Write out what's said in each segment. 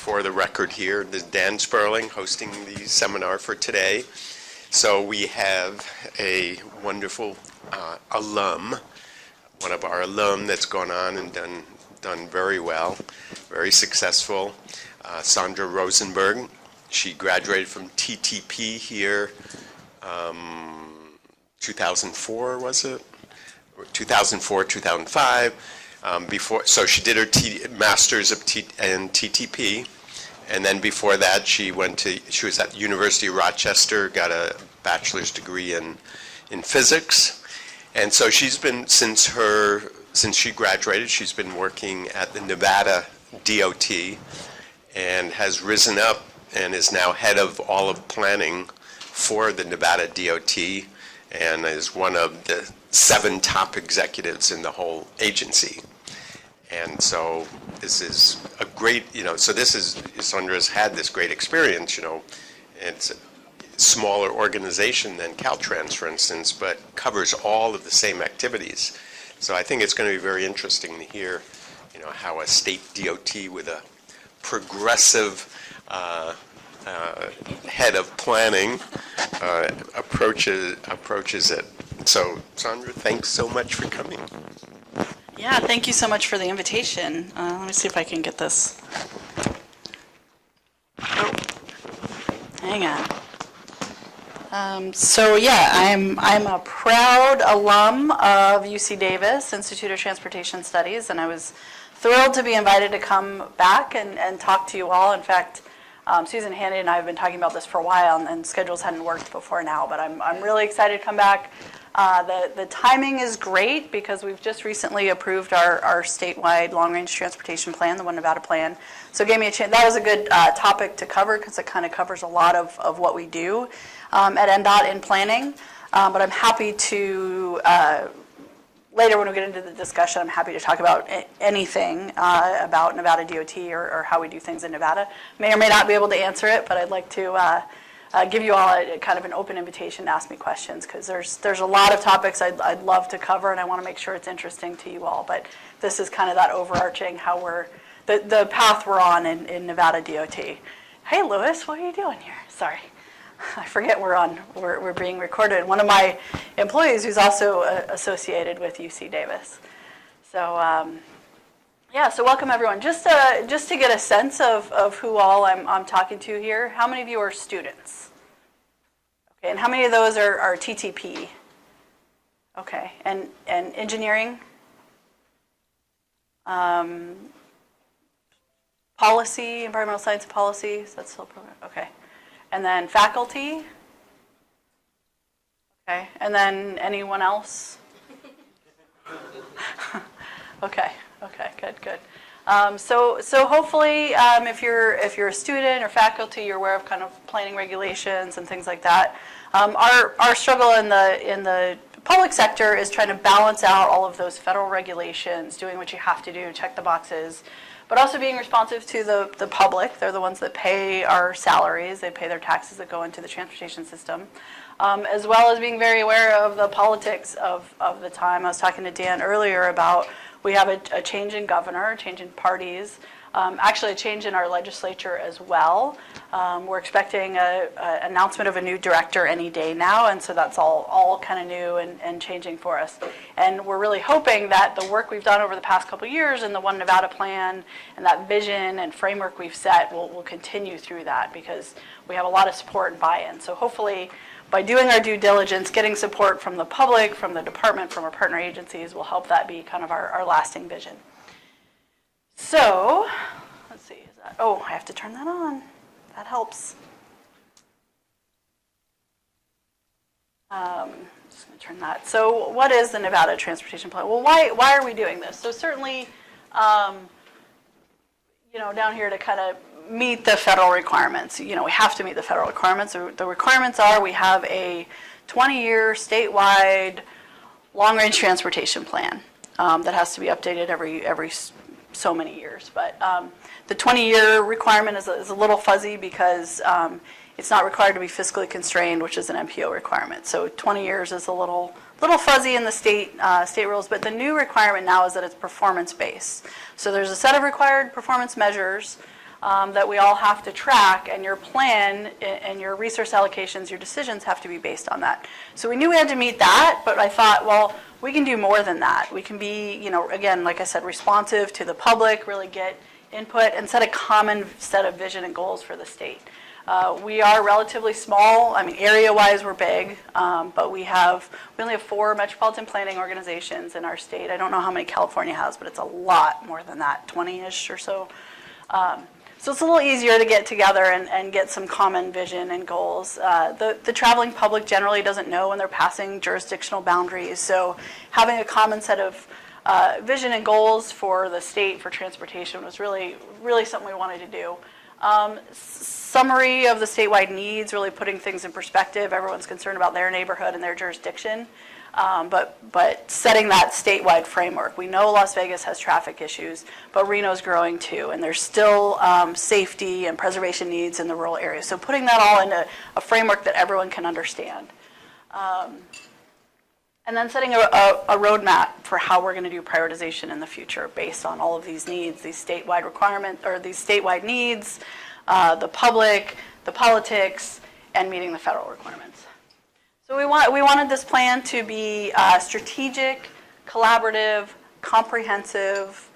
for the record here, this is Dan Sperling hosting the seminar for today. So we have a wonderful alum, one of our alum that's gone on and done very well, very successful, Sondra Rosenberg. She graduated from TTP here, 2004 was it? 2004, 2005. So she did her master's in TTP, and then before that she was at the University of Rochester, got a bachelor's degree in physics, and so she's been since she graduated, she's been working at the Nevada DOT, and has risen up and is now head of all of planning for the Nevada DOT, and is one of the 7 top executives in the whole agency. And so this is a great, Sondra's had this great experience, it's a smaller organization than Caltrans, for instance, but covers all of the same activities. So I think it's going to be very interesting to hear, how a state DOT with a progressive head of planning approaches it. So, Sondra, thanks so much for coming. Yeah, thank you so much for the invitation. Let me see if I can get this. Oh, hang on. I'm a proud alum of UC Davis Institute of Transportation Studies, and I was thrilled to be invited to come back and talk to you all. In fact, Susan Handy and I have been talking about this for a while, and schedules hadn't worked before now, but I'm really excited to come back. The timing is great because we've just recently approved our statewide long-range transportation plan, the One Nevada plan. So it gave me a chance. That was a good topic to cover because it kind of covers a lot of what we do at NDOT in planning. But I'm happy to, later when we get into the discussion, I'm happy to talk about anything about Nevada DOT or how we do things in Nevada. May or may not be able to answer it, but I'd like to give you all a kind of an open invitation to ask me questions, because there's a lot of topics I'd love to cover, and I want to make sure it's interesting to you all. But this is kind of that overarching how the path we're on in Nevada DOT. Hey, Louis, what are you doing here? Sorry, I forget we're being recorded. One of my employees who's also associated with UC Davis. So. So welcome everyone. Just to get a sense of who all I'm talking to here, how many of you are students? Okay, and how many of those are TTP? Okay, and engineering? Policy, environmental science policy, is that still program? Okay. And then faculty? Okay, and then anyone else? Okay, good. So hopefully, if you're a student or faculty, you're aware of kind of planning regulations and things like that. Our struggle in the public sector is trying to balance out all of those federal regulations, doing what you have to do, check the boxes, but also being responsive to the public. They're the ones that pay our salaries. They pay their taxes that go into the transportation system, as well as being very aware of the politics of the time. I was talking to Dan earlier about we have a change in governor, a change in parties, actually a change in our legislature as well. We're expecting an announcement of a new director any day now, and so that's all kind of new and changing for us. And we're really hoping that the work we've done over the past couple of years in the One Nevada plan and that vision and framework we've set will continue through that, because we have a lot of support and buy-in. So hopefully, by doing our due diligence, getting support from the public, from the department, from our partner agencies, will help that be kind of our lasting vision. So, let's see, I have to turn that on. That helps. Just going to turn that. So what is the Nevada Transportation Plan? Well, why are we doing this? So certainly, down here to kind of meet the federal requirements. We have to meet the federal requirements. The requirements are we have a 20-year statewide long-range transportation plan that has to be updated every so many years. But the 20-year requirement is a little fuzzy because it's not required to be fiscally constrained, which is an MPO requirement. So 20 years is a little fuzzy in the state rules, but the new requirement now is that it's performance-based. So there's a set of required performance measures that we all have to track, and your plan and your resource allocations, your decisions have to be based on that. So we knew we had to meet that, but I thought, well, we can do more than that. We can be, again, like I said, responsive to the public, really get input, and set a common set of vision and goals for the state. We are relatively small. I mean, area-wise, we're big, but we only have 4 metropolitan planning organizations in our state. I don't know how many California has, but it's a lot more than that, 20-ish or so. So it's a little easier to get together and get some common vision and goals. The traveling public generally doesn't know when they're passing jurisdictional boundaries, so having a common set of vision and goals for the state for transportation was really, really something we wanted to do. Summary of the statewide needs, really putting things in perspective. Everyone's concerned about their neighborhood and their jurisdiction, but setting that statewide framework. We know Las Vegas has traffic issues, but Reno's growing too, and there's still safety and preservation needs in the rural areas. So putting that all into a framework that everyone can understand. And then setting a roadmap for how we're going to do prioritization in the future based on all of these needs, these statewide requirements, or these statewide needs, the public, the politics, and meeting the federal requirements. So we wanted this plan to be strategic, collaborative, comprehensive.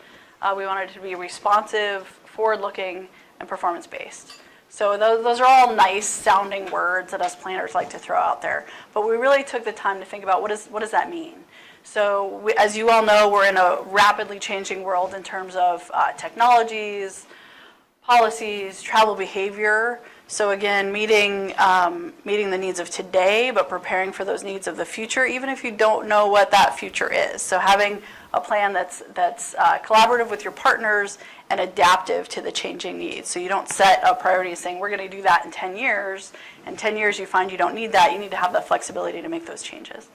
We wanted it to be responsive, forward-looking, and performance-based. So those are all nice sounding words that us planners like to throw out there. But we really took the time to think about what does that mean? So as you all know, we're in a rapidly changing world in terms of technologies, policies, travel behavior. So again, meeting the needs of today, but preparing for those needs of the future, even if you don't know what that future is. So having a plan that's collaborative with your partners and adaptive to the changing needs. So you don't set a priority saying, we're going to do that in 10 years. In 10 years, you find you don't need that. You need to have the flexibility to make those changes.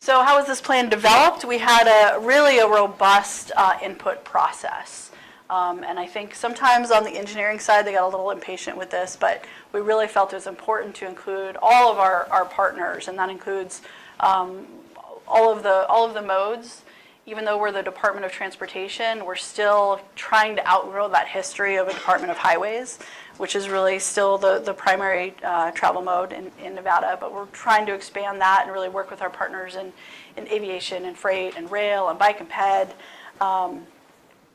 So how was this plan developed? We had a robust input process. And I think sometimes on the engineering side, they got a little impatient with this, but we really felt it was important to include all of our partners, and that includes all of the modes. Even though we're the Department of Transportation, we're still trying to outgrow that history of a Department of Highways, which is really still the primary travel mode in Nevada. But we're trying to expand that and really work with our partners in aviation and freight and rail and bike and ped.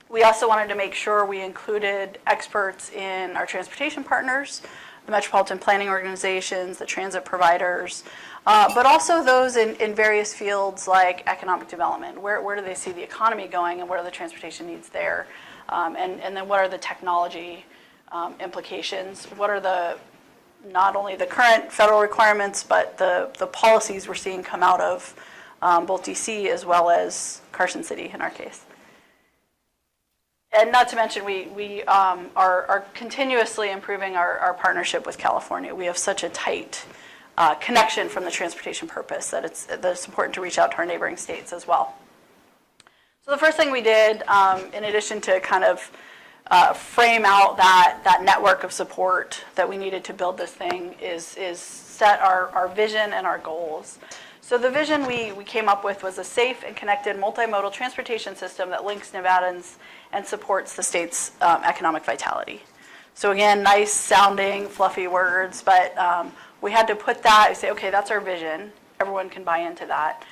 We also wanted to make sure we included experts in our transportation partners, the metropolitan planning organizations, the transit providers, but also those in various fields like economic development. Where do they see the economy going, and what are the transportation needs there? And then what are the technology implications? What are not only the current federal requirements, but the policies we're seeing come out of both DC as well as Carson City in our case. And not to mention, we are continuously improving our partnership with California. We have such a tight connection from the transportation purpose that it's important to reach out to our neighboring states as well. So the first thing we did, in addition to kind of frame out that network of support that we needed to build this thing, is set our vision and our goals. So the vision we came up with was a safe and connected multimodal transportation system that links Nevadans and supports the state's economic vitality. So again, nice sounding, fluffy words, but we had to put that and say, okay, that's our vision. Everyone can buy into that.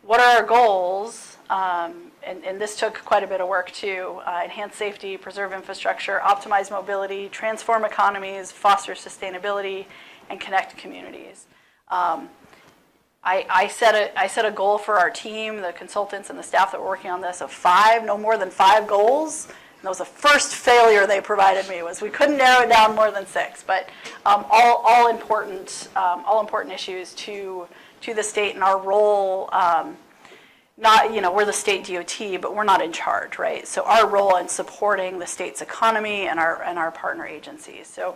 What are our goals? And this took quite a bit of work too. Enhance safety, preserve infrastructure, optimize mobility, transform economies, foster sustainability, and connect communities. I set a goal for our team, the consultants and the staff that were working on this, of 5, no more than 5 goals. And that was the first failure they provided me, was we couldn't narrow it down more than 6. But all important issues to the state and our role. We're the state DOT, but we're not in charge, right? So our role in supporting the state's economy and our partner agencies. So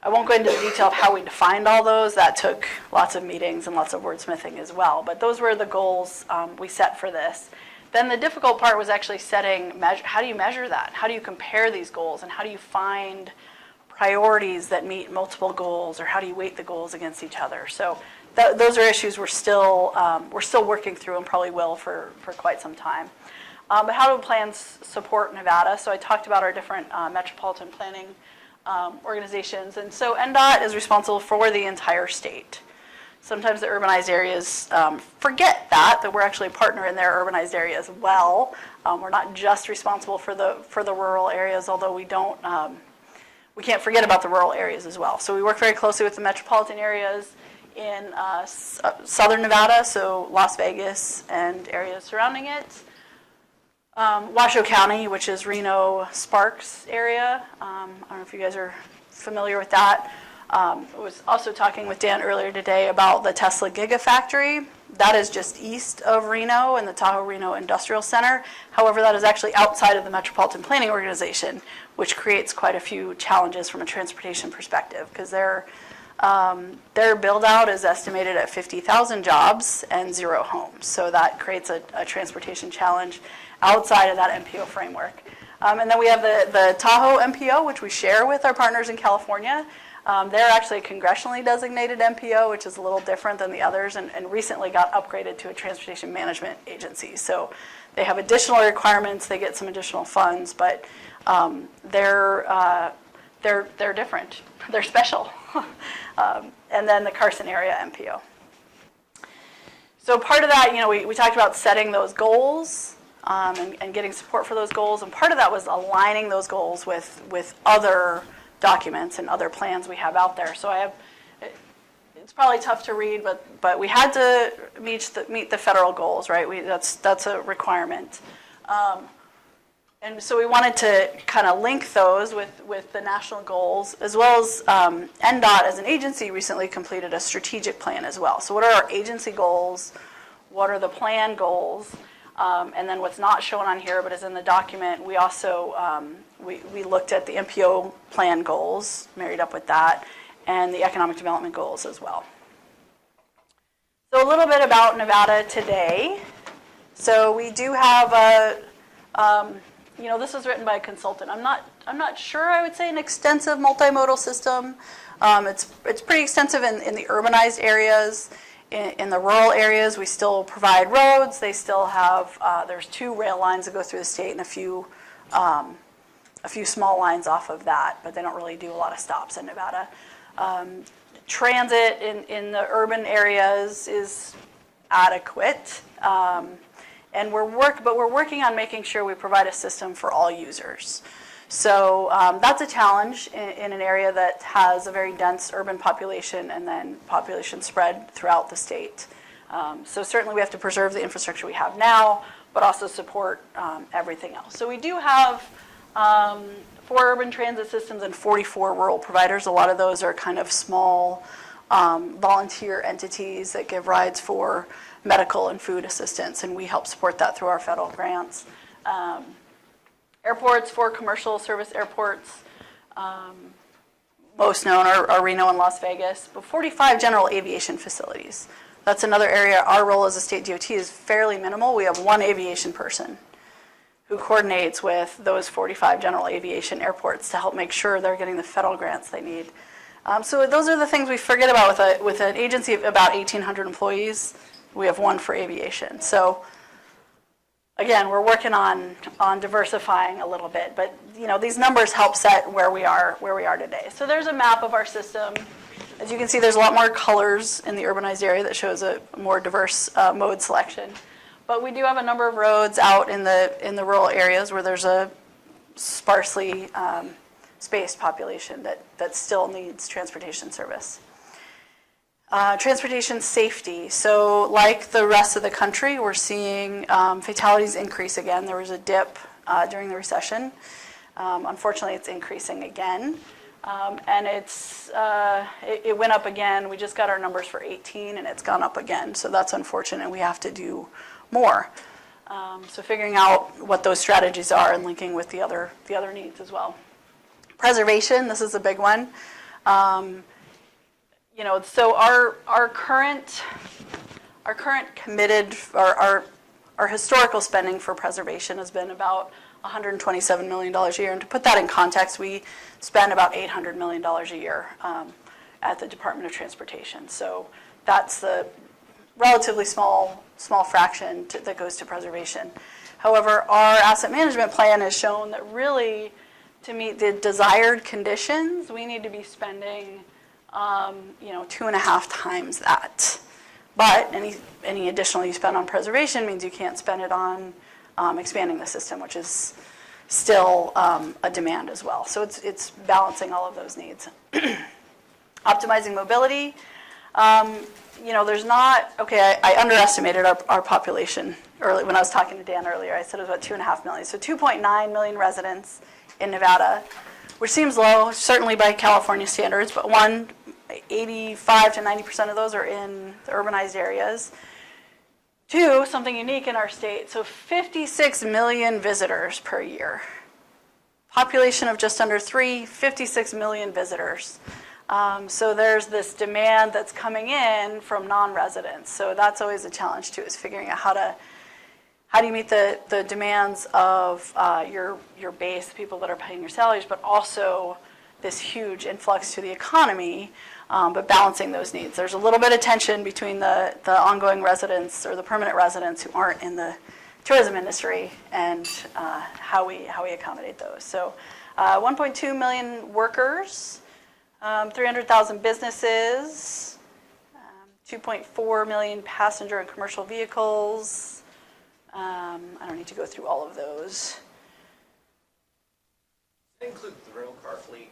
I won't go into the detail of how we defined all those. That took lots of meetings and lots of wordsmithing as well. But those were the goals we set for this. Then the difficult part was actually setting, how do you measure that? How do you compare these goals? And how do you find priorities that meet multiple goals? Or how do you weight the goals against each other? So those are issues we're still working through, and probably will for quite some time. But how do plans support Nevada? So I talked about our different metropolitan planning organizations. And so NDOT is responsible for the entire state. Sometimes the urbanized areas forget that we're actually a partner in their urbanized area as well. We're not just responsible for the rural areas, although we can't forget about the rural areas as well. So we work very closely with the metropolitan areas in southern Nevada, so Las Vegas and areas surrounding it. Washoe County, which is Reno, Sparks area. I don't know if you guys are familiar with that. I was also talking with Dan earlier today about the Tesla Gigafactory. That is just east of Reno in the Tahoe Reno Industrial Center. However, that is actually outside of the Metropolitan Planning Organization, which creates quite a few challenges from a transportation perspective, because their build-out is estimated at 50,000 jobs and 0 homes. So that creates a transportation challenge outside of that MPO framework. And then we have the Tahoe MPO, which we share with our partners in California. They're actually a congressionally designated MPO, which is a little different than the others, and recently got upgraded to a transportation management agency. So they have additional requirements, they get some additional funds, but they're different. They're special. And then the Carson area MPO. So part of that, we talked about setting those goals and getting support for those goals, and part of that was aligning those goals with other documents and other plans we have out there. So it's probably tough to read, but we had to meet the federal goals, right? That's a requirement. And so we wanted to kind of link those with the national goals, as well as NDOT as an agency recently completed a strategic plan as well. So what are our agency goals? What are the plan goals? And then what's not shown on here but is in the document, we also we looked at the MPO plan goals, married up with that, and the economic development goals as well. So a little bit about Nevada today. So we do have this was written by a consultant. I'm not sure I would say an extensive multimodal system. It's pretty extensive in the urbanized areas. In the rural areas, we still provide roads. They still have there's 2 rail lines that go through the state and a few small lines off of that, but they don't really do a lot of stops in Nevada. Transit in the urban areas is adequate. And we're working on making sure we provide a system for all users. So that's a challenge in an area that has a very dense urban population and then population spread throughout the state. So certainly we have to preserve the infrastructure we have now, but also support everything else. So we do have 4 urban transit systems and 44 rural providers. A lot of those are kind of small volunteer entities that give rides for medical and food assistance, and we help support that through our federal grants. Airports, 4 commercial service airports, most known are Reno and Las Vegas, but 45 general aviation facilities. That's another area. Our role as a state DOT is fairly minimal. We have 1 aviation person who coordinates with those 45 general aviation airports to help make sure they're getting the federal grants they need. So those are the things we forget about with an agency of about 1,800 employees. We have 1 for aviation. So again, we're working on diversifying a little bit, but these numbers help set where we are today. So there's a map of our system. As you can see, there's a lot more colors in the urbanized area that shows a more diverse mode selection. But we do have a number of roads out in the rural areas where there's a sparsely spaced population that still needs transportation service. Transportation safety. So like the rest of the country, we're seeing fatalities increase again. There was a dip during the recession. Unfortunately, it's increasing again. And it went up again. We just got our numbers for 2018, and it's gone up again. So that's unfortunate, and we have to do more. So figuring out what those strategies are and linking with the other needs as well. Preservation, this is a big one. So our current committed, our historical spending for preservation has been about $127 million a year. And to put that in context, we spend about $800 million a year at the Department of Transportation. So that's the relatively small fraction that goes to preservation. However, our asset management plan has shown that really, to meet the desired conditions, we need to be spending, 2.5 times that. But any additional you spend on preservation means you can't spend it on expanding the system, which is still a demand as well. So it's balancing all of those needs. Optimizing mobility. There's not, I underestimated our population early when I was talking to Dan earlier. I said it was about 2.5 million. So 2.9 million residents in Nevada, which seems low, certainly by California standards, but 85 to 90% of those are in the urbanized areas. 2, something unique in our state, so 56 million visitors per year. Population of just under 3, 56 million visitors. So there's this demand that's coming in from non-residents. So that's always a challenge too, is figuring out how do you meet the demands of your base, the people that are paying your salaries, but also this huge influx to the economy, but balancing those needs. There's a little bit of tension between the ongoing residents or the permanent residents who aren't in the tourism industry and how we accommodate those. So 1.2 million workers, 300,000 businesses, 2.4 million passenger and commercial vehicles. I don't need to go through all of those. Does that include the rental car fleet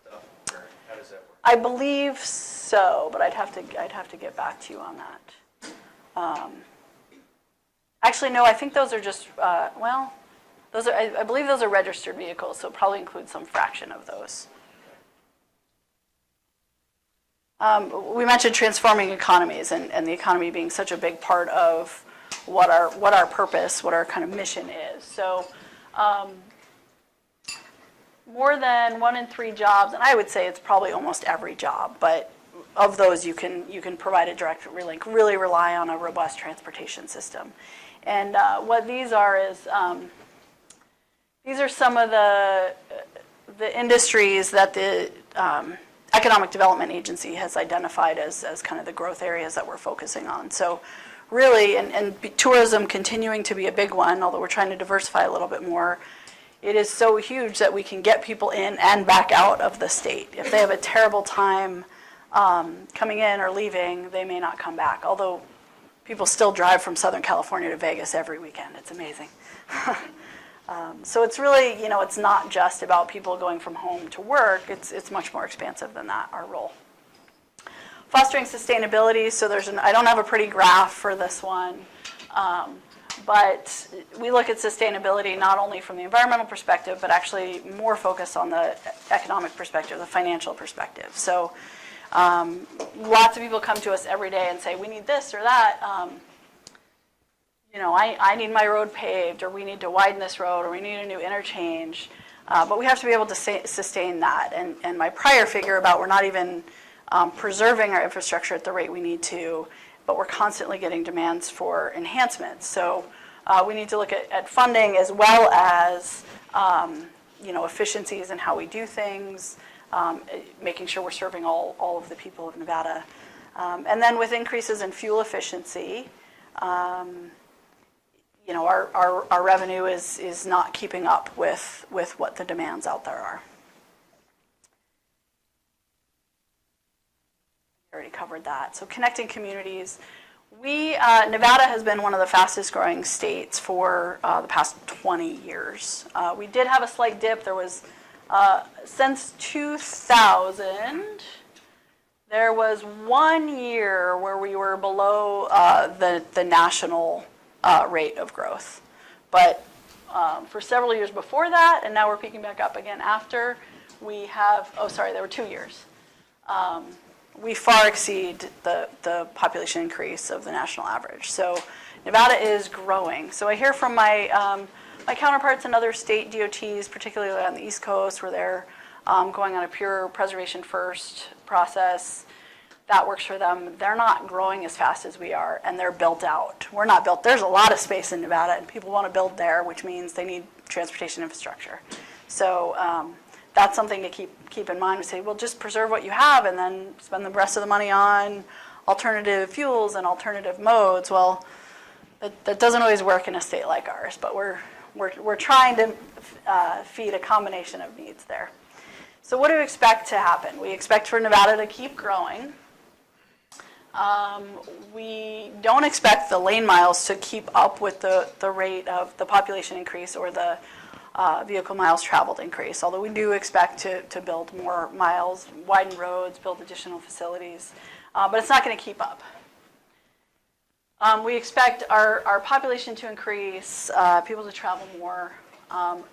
stuff, or how does that work? I believe so, but I'd have to get back to you on that. Actually, no, I think those are just those are I believe those are registered vehicles, so it probably includes some fraction of those. We mentioned transforming economies and the economy being such a big part of what our purpose, what our kind of mission is. So more than 1 in 3 jobs, and I would say it's probably almost every job, but of those you can provide a direct link, really rely on a robust transportation system. And what these are is, these are some of the industries that the Economic Development Agency has identified as kind of the growth areas that we're focusing on. So really, and tourism continuing to be a big one, although we're trying to diversify a little bit more, it is so huge that we can get people in and back out of the state. If they have a terrible time coming in or leaving, they may not come back, although people still drive from Southern California to Vegas every weekend. It's amazing. So it's really, it's not just about people going from home to work. It's much more expansive than that, our role. Fostering sustainability. So I don't have a pretty graph for this one, but we look at sustainability not only from the environmental perspective, but actually more focused on the economic perspective, the financial perspective. So lots of people come to us every day and say, we need this or that. I need my road paved, or we need to widen this road, or we need a new interchange. But we have to be able to sustain that. And my prior figure about we're not even preserving our infrastructure at the rate we need to, but we're constantly getting demands for enhancements. So we need to look at funding as well as efficiencies in how we do things, making sure we're serving all of the people of Nevada. And then with increases in fuel efficiency, our revenue is not keeping up with what the demands out there are. I already covered that. So connecting communities. Nevada has been one of the fastest growing states for the past 20 years. We did have a slight dip. There was, since 2000, there was 1 year where we were below the national rate of growth. But for several years before that, and now we're peaking back up again after, there were 2 years. We far exceed the population increase of the national average. So Nevada is growing. So I hear from my counterparts in other state DOTs, particularly on the East Coast, where they're going on a pure preservation first process. That works for them. They're not growing as fast as we are, and they're built out. We're not built. There's a lot of space in Nevada, and people want to build there, which means they need transportation infrastructure. So that's something to keep in mind. We say, well, just preserve what you have and then spend the rest of the money on alternative fuels and alternative modes. Well, That doesn't always work in a state like ours, but we're trying to feed a combination of needs there. So what do we expect to happen? We expect for Nevada to keep growing. We don't expect the lane miles to keep up with the rate of the population increase or the vehicle miles traveled increase, although we do expect to build more miles, widen roads, build additional facilities, but it's not going to keep up. We expect our population to increase, people to travel more,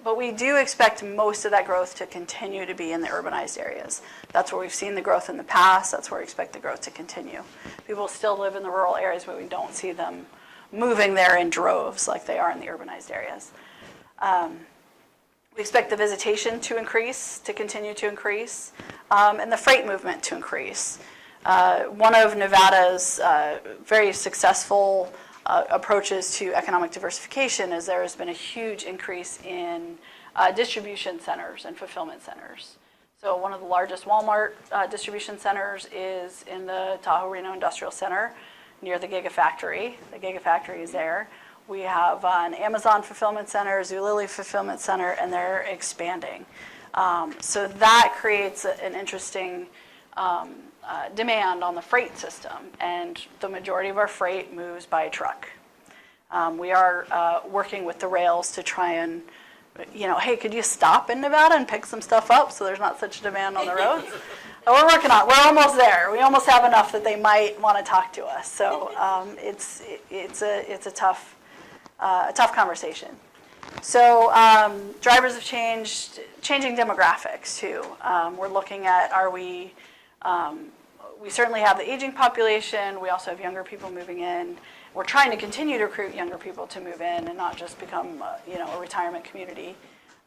but we do expect most of that growth to continue to be in the urbanized areas. That's where we've seen the growth in the past. That's where we expect the growth to continue. People still live in the rural areas, but we don't see them moving there in droves like they are in the urbanized areas. We expect the visitation to increase, to continue to increase, and the freight movement to increase. One of Nevada's very successful approaches to economic diversification is there has been a huge increase in distribution centers and fulfillment centers. So one of the largest Walmart distribution centers is in the Tahoe Reno Industrial Center near the Gigafactory. The Gigafactory is there. We have an Amazon fulfillment center, Zulily fulfillment center, and they're expanding. So that creates an interesting demand on the freight system, and the majority of our freight moves by truck. We are working with the rails to try and, hey, could you stop in Nevada and pick some stuff up so there's not such demand on the roads? And we're working on it. We're almost there. We almost have enough that they might want to talk to us. So it's a tough conversation. So drivers have changing demographics too. We're looking at we certainly have the aging population. We also have younger people moving in. We're trying to continue to recruit younger people to move in and not just become a retirement community.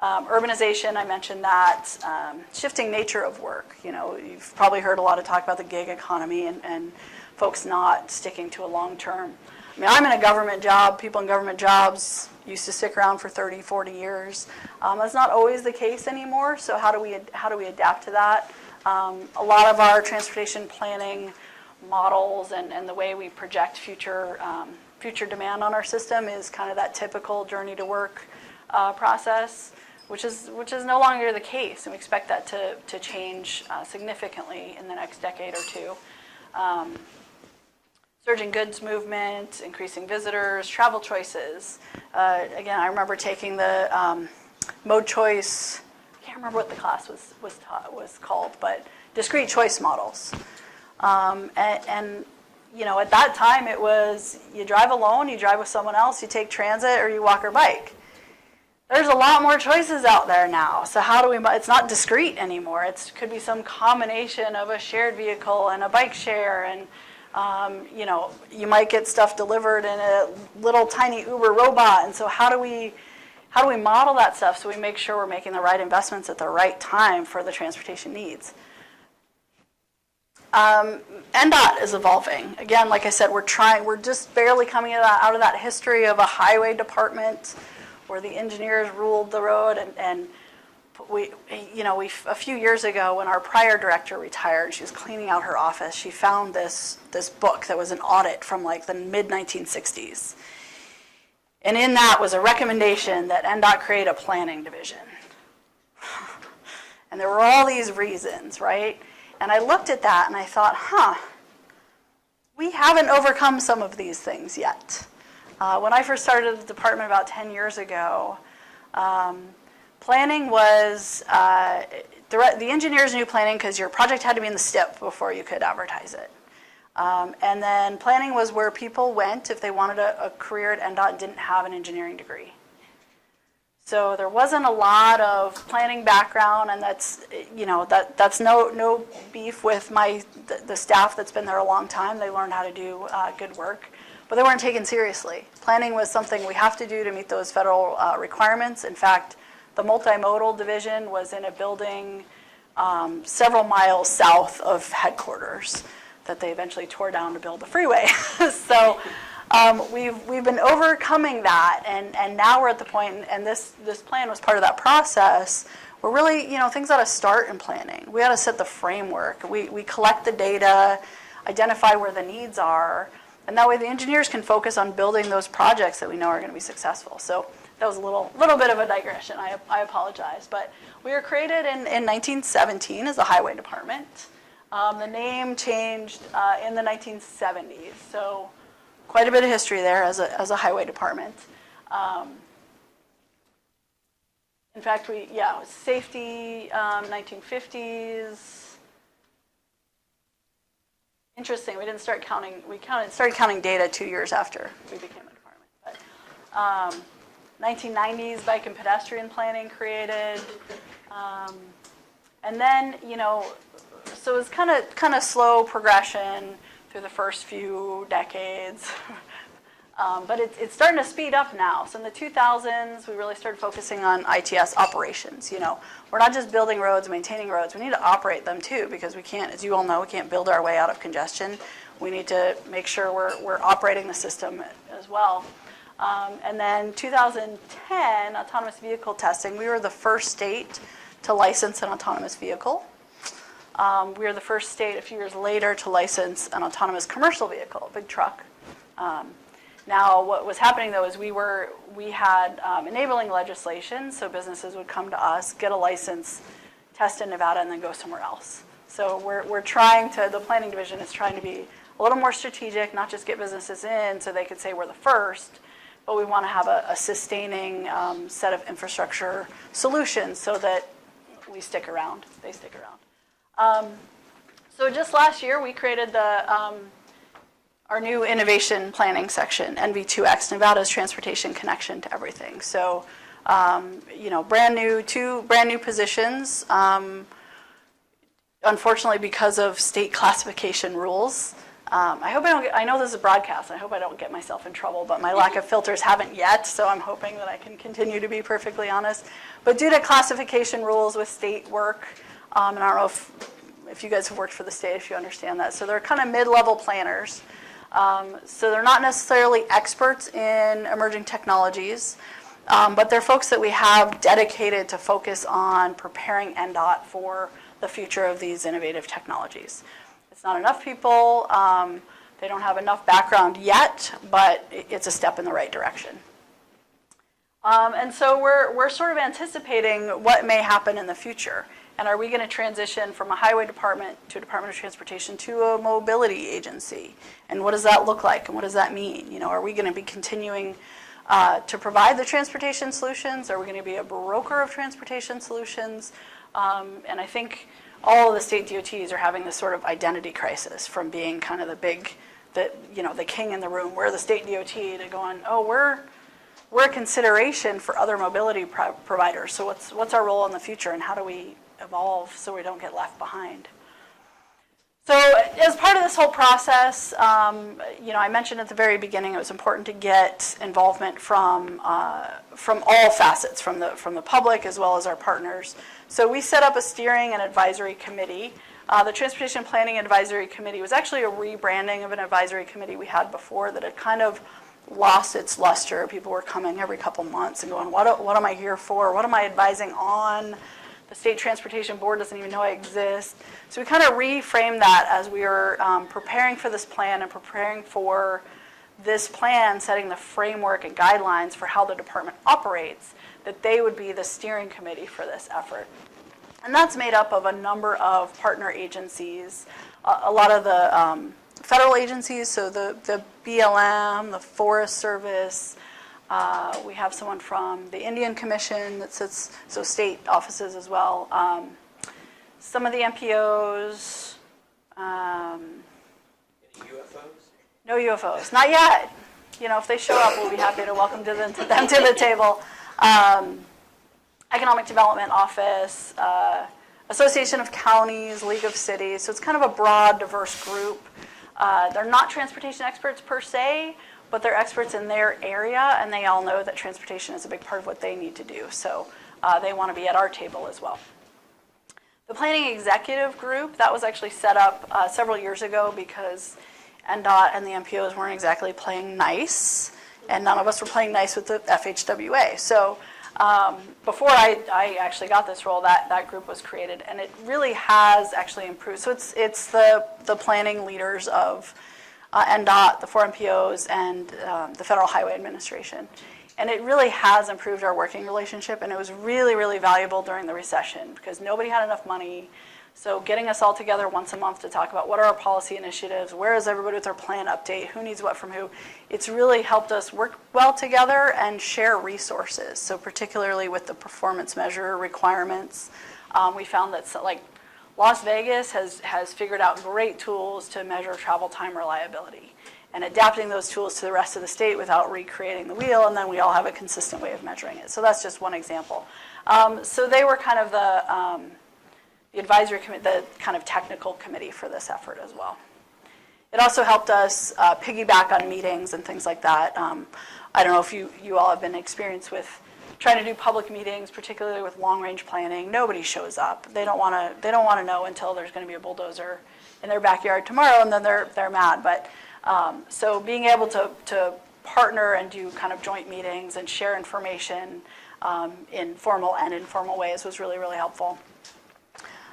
Urbanization, I mentioned that. Shifting nature of work. You've probably heard a lot of talk about the gig economy and folks not sticking to a long term. I mean, I'm in a government job. People in government jobs used to stick around for 30, 40 years. That's not always the case anymore. So how do we adapt to that? A lot of our transportation planning models and the way we project future demand on our system is kind of that typical journey to work process, which is no longer the case, and we expect that to change significantly in the next decade or two. Surging goods movement, increasing visitors, travel choices. Again, I remember taking the mode choice. I can't remember what the class was called, but discrete choice models. And at that time it was you drive alone, you drive with someone else, you take transit, or you walk or bike. There's a lot more choices out there now. So how do we? It's not discrete anymore. It could be some combination of a shared vehicle and a bike share, and you might get stuff delivered in a little tiny Uber robot. And so how do we model that stuff so we make sure we're making the right investments at the right time for the transportation needs? NDOT is evolving. Again, like I said, we're just barely coming out of that history of a highway department where the engineers ruled the road, and we a few years ago when our prior director retired, she was cleaning out her office, she found this book that was an audit from like the mid-1960s. And in that was a recommendation that NDOT create a planning division. And there were all these reasons, right? And I looked at that and I thought, we haven't overcome some of these things yet. When I first started the department about 10 years ago, planning was, the engineers knew planning because your project had to be in the STIP before you could advertise it. And then planning was where people went if they wanted a career at NDOT and didn't have an engineering degree. So there wasn't a lot of planning background, and that's no beef with the staff that's been there a long time. They learned how to do good work, but they weren't taken seriously. Planning was something we have to do to meet those federal requirements. In fact, the multimodal division was in a building several miles south of headquarters that they eventually tore down to build the freeway. So we've been overcoming that, and now we're at the point, and this plan was part of that process, where really, things ought to start in planning. We ought to set the framework. We collect the data, identify where the needs are, And that way the engineers can focus on building those projects that we know are going to be successful. So that was a little bit of a digression. I apologize. But we were created in 1917 as a highway department. The name changed in the 1970s. So quite a bit of history there as a highway department. In fact, it was safety, 1950s. Interesting, we didn't start counting, started counting data 2 years after we became a department. But 1990s, bike and pedestrian planning created. And then, so it was kind of slow progression through the first few decades. But it's starting to speed up now. So in the 2000s, we really started focusing on ITS operations. We're not just building roads, maintaining roads. We need to operate them too, because we can't, as you all know, we can't build our way out of congestion. We need to make sure we're operating the system as well. And then 2010, autonomous vehicle testing. We were the first state to license an autonomous vehicle. We were the first state a few years later to license an autonomous commercial vehicle, a big truck. Now, what was happening, though, is we had enabling legislation, so businesses would come to us, get a license, test in Nevada, and then go somewhere else. So we're trying to, the planning division is trying to be a little more strategic, not just get businesses in so they could say we're the first, but we want to have a sustaining set of infrastructure solutions so that we stick around, they stick around. So just last year, we created our new innovation planning section, NV2X, Nevada's transportation connection to everything. So, two brand new positions. Unfortunately, because of state classification rules, I know this is a broadcast, and I hope I don't get myself in trouble, but my lack of filters haven't yet, so I'm hoping that I can continue to be perfectly honest. But due to classification rules with state work, and I don't know if you guys have worked for the state, if you understand that. So they're kind of mid-level planners. So they're not necessarily experts in emerging technologies, but they're folks that we have dedicated to focus on preparing NDOT for the future of these innovative technologies. It's not enough people. They don't have enough background yet, but it's a step in the right direction. And so we're sort of anticipating what may happen in the future. And are we going to transition from a highway department to a Department of Transportation to a mobility agency? And what does that look like? And what does that mean? Are we going to be continuing to provide the transportation solutions? Are we going to be a broker of transportation solutions? And I think all of the state DOTs are having this sort of identity crisis from being kind of the king in the room. We're the state DOT to going, oh, we're a consideration for other mobility providers. So what's our role in the future, and how do we evolve so we don't get left behind? So as part of this whole process, I mentioned at the very beginning it was important to get involvement from all facets, from the public as well as our partners. So we set up a steering and advisory committee. The Transportation Planning Advisory Committee was actually a rebranding of an advisory committee we had before that had kind of lost its luster. People were coming every couple months and going, what am I here for? What am I advising on? The State Transportation Board doesn't even know I exist. So we kind of reframed that as we were preparing for this plan and preparing for this plan, setting the framework and guidelines for how the department operates, that they would be the steering committee for this effort. And that's made up of a number of partner agencies, a lot of the federal agencies, so the BLM, the Forest Service. We have someone from the Indian Commission that sits, so state offices as well. Some of the MPOs. Any UFOs? No UFOs, not yet. If they show up, we'll be happy to welcome them to the table. Economic Development Office, Association of Counties, League of Cities. So it's kind of a broad, diverse group. They're not transportation experts per se, but they're experts in their area, and they all know that transportation is a big part of what they need to do. So they want to be at our table as well. The Planning Executive Group, that was actually set up several years ago because NDOT and the MPOs weren't exactly playing nice, and none of us were playing nice with the FHWA. So before I actually got this role, that group was created, and it really has actually improved. So it's the planning leaders of NDOT, the 4 MPOs, and the Federal Highway Administration. And it really has improved our working relationship, and it was really, really valuable during the recession because nobody had enough money. So getting us all together once a month to talk about what are our policy initiatives, where is everybody with their plan update, who needs what from who, it's really helped us work well together and share resources. So particularly with the performance measure requirements, we found that like Las Vegas has figured out great tools to measure travel time reliability and adapting those tools to the rest of the state without recreating the wheel, and then we all have a consistent way of measuring it. So that's just one example. So they were kind of the advisory committee, the kind of technical committee for this effort as well. It also helped us piggyback on meetings and things like that. I don't know if you all have been experienced with trying to do public meetings, particularly with long-range planning. Nobody shows up. They don't want to know until there's going to be a bulldozer in their backyard tomorrow, and then they're mad. But so being able to partner and do kind of joint meetings and share information in formal and informal ways was really, really helpful.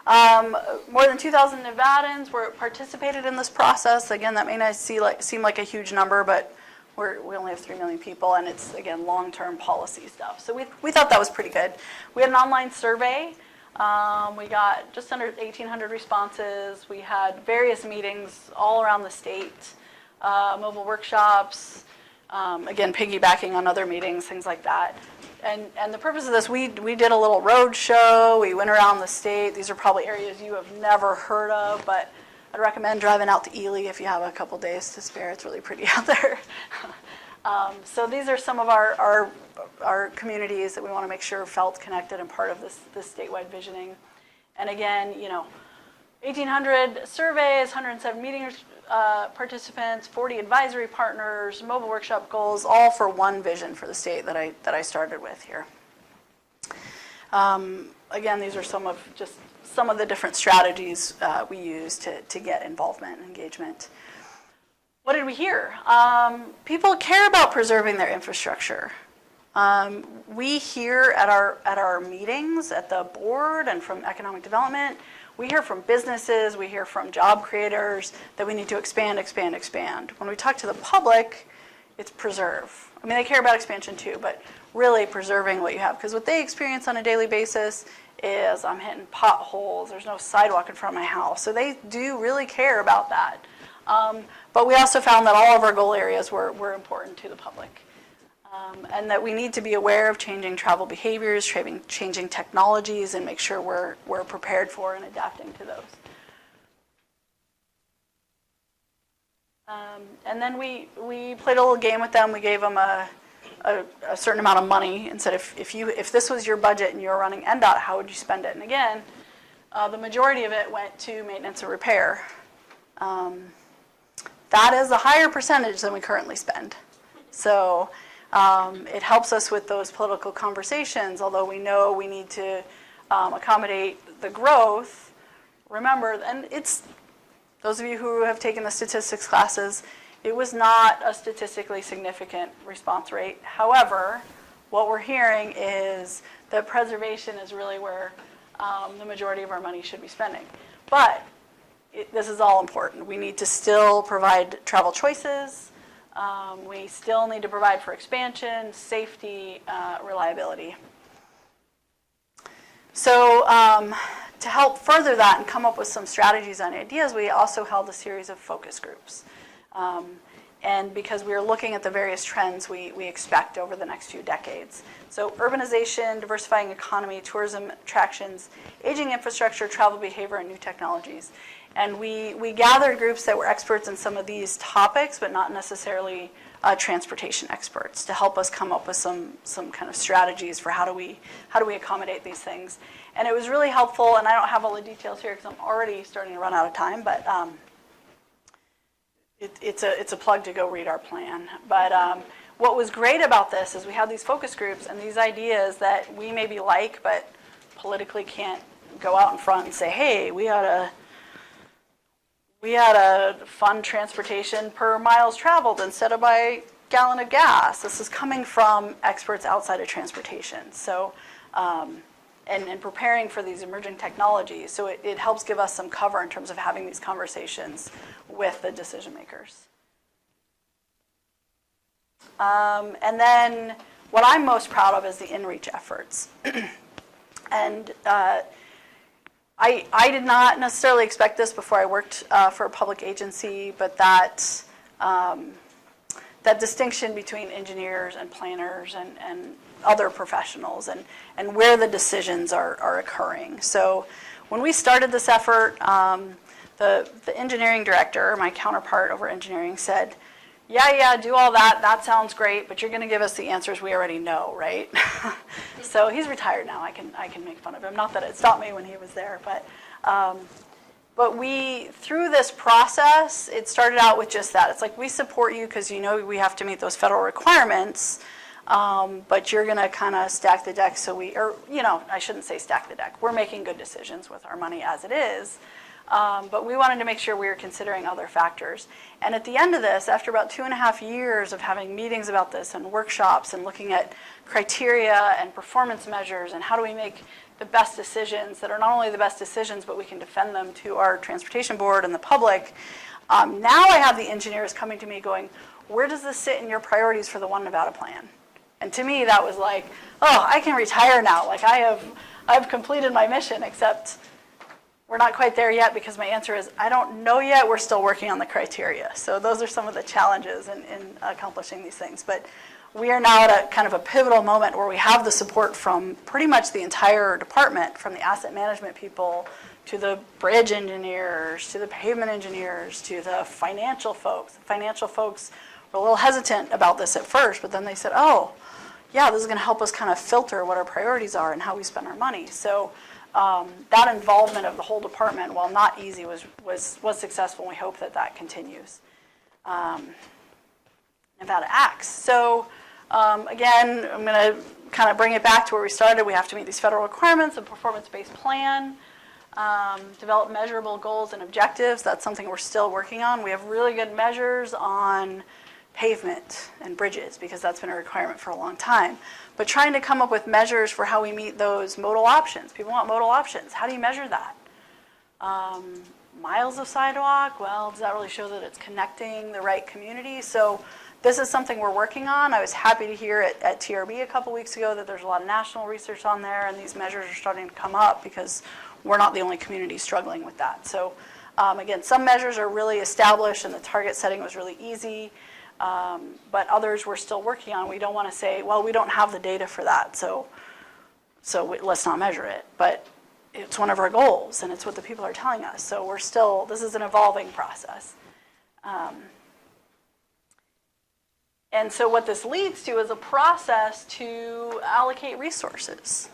More than 2,000 Nevadans participated in this process. Again, that may not seem like a huge number, but we only have 3 million people, and it's, again, long-term policy stuff. So we thought that was pretty good. We had an online survey. We got just under 1,800 responses. We had various meetings all around the state, mobile workshops, again, piggybacking on other meetings, things like that. And the purpose of this, we did a little road show. We went around the state. These are probably areas you have never heard of, but I'd recommend driving out to Ely if you have a couple days to spare. It's really pretty out there. So these are some of our communities that we want to make sure felt connected and part of this statewide visioning. And again, 1,800 surveys, 107 meeting participants, 40 advisory partners, mobile workshop goals, all for one vision for the state that I started with here. Again, these are some of the different strategies we use to get involvement and engagement. What did we hear? People care about preserving their infrastructure. We hear at our meetings at the board and from economic development, we hear from businesses, we hear from job creators that we need to expand. When we talk to the public, it's preserve. I mean, they care about expansion too, but really preserving what you have. Because what they experience on a daily basis is I'm hitting potholes, there's no sidewalk in front of my house. So they do really care about that. But we also found that all of our goal areas were important to the public. And that we need to be aware of changing travel behaviors, changing technologies, and make sure we're prepared for and adapting to those. And then we played a little game with them. We gave them a certain amount of money and said, if this was your budget and you were running NDOT, how would you spend it? And again, the majority of it went to maintenance and repair. That is a higher percentage than we currently spend. So it helps us with those political conversations, although we know we need to accommodate the growth. Remember, and it's those of you who have taken the statistics classes, it was not a statistically significant response rate. However, what we're hearing is that preservation is really where the majority of our money should be spending. But this is all important. We need to still provide travel choices. We still need to provide for expansion, safety, reliability. So to help further that and come up with some strategies and ideas, we also held a series of focus groups. And because we are looking at the various trends we expect over the next few decades. So urbanization, diversifying economy, tourism attractions, aging infrastructure, travel behavior, and new technologies. And we gathered groups that were experts in some of these topics, but not necessarily transportation experts, to help us come up with some kind of strategies for how do we accommodate these things. And it was really helpful, and I don't have all the details here because I'm already starting to run out of time, but it's a plug to go read our plan. But what was great about this is we had these focus groups and these ideas that we maybe like, but politically can't go out in front and say, hey, we had a fund transportation per miles traveled instead of by gallon of gas. This is coming from experts outside of transportation. So, and preparing for these emerging technologies. So it helps give us some cover in terms of having these conversations with the decision makers. And then what I'm most proud of is the in-reach efforts. And I did not necessarily expect this before I worked for a public agency, but that distinction between engineers and planners and other professionals and where the decisions are occurring. So when we started this effort, the engineering director, my counterpart over engineering, said, yeah, do all that. That sounds great, but you're going to give us the answers we already know, right? So he's retired now. I can make fun of him. Not that it stopped me when he was there, but we, through this process, it started out with just that. It's like, we support you because you know we have to meet those federal requirements, but you're going to kind of stack the deck I shouldn't say stack the deck. We're making good decisions with our money as it is. But we wanted to make sure we were considering other factors. And at the end of this, after about 2.5 years of having meetings about this and workshops and looking at criteria and performance measures and how do we make the best decisions that are not only the best decisions, but we can defend them to our transportation board and the public, now I have the engineers coming to me going, where does this sit in your priorities for the One Nevada plan? And to me, that was like, oh, I can retire now. Like I've completed my mission, except we're not quite there yet because my answer is, I don't know yet. We're still working on the criteria. So those are some of the challenges in accomplishing these things. But we are now at a kind of a pivotal moment where we have the support from pretty much the entire department, from the asset management people to the bridge engineers, to the pavement engineers, to the financial folks. The financial folks were a little hesitant about this at first, but then they said, oh, yeah, this is going to help us kind of filter what our priorities are and how we spend our money. So that involvement of the whole department, while not easy, was successful, and we hope that continues. Nevada acts. So again, I'm going to kind of bring it back to where we started. We have to meet these federal requirements, a performance-based plan, develop measurable goals and objectives. That's something we're still working on. We have really good measures on pavement and bridges because that's been a requirement for a long time. But trying to come up with measures for how we meet those modal options. People want modal options. How do you measure that? Miles of sidewalk, well, does that really show that it's connecting the right community? So this is something we're working on. I was happy to hear at TRB a couple weeks ago that there's a lot of national research on there, and these measures are starting to come up because we're not the only community struggling with that. So again, some measures are really established and the target setting was really easy. But others we're still working on. We don't want to say, well, we don't have the data for that, so let's not measure it. But it's one of our goals, and it's what the people are telling us. So this is an evolving process. And so what this leads to is a process to allocate resources.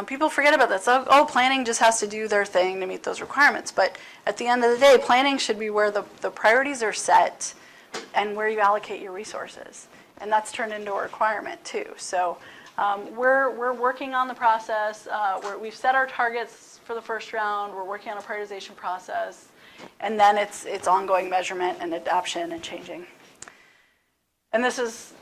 People forget about this. Oh, planning just has to do their thing to meet those requirements. But at the end of the day, planning should be where the priorities are set and where you allocate your resources. And that's turned into a requirement too. So we're working on the process. We've set our targets for the first round. We're working on a prioritization process. And then it's ongoing measurement and adoption and changing. And this is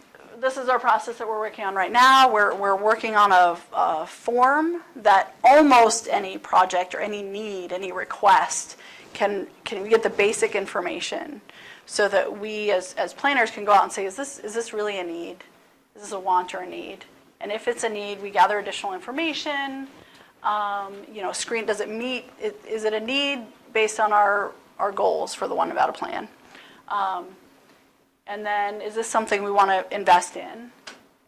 our process that we're working on right now. We're working on a form that almost any project or any need, any request can get the basic information so that we as planners can go out and say, is this really a need? Is this a want or a need? And if it's a need, we gather additional information. Does it meet? Is it a need based on our goals for the One Nevada plan? And then is this something we want to invest in?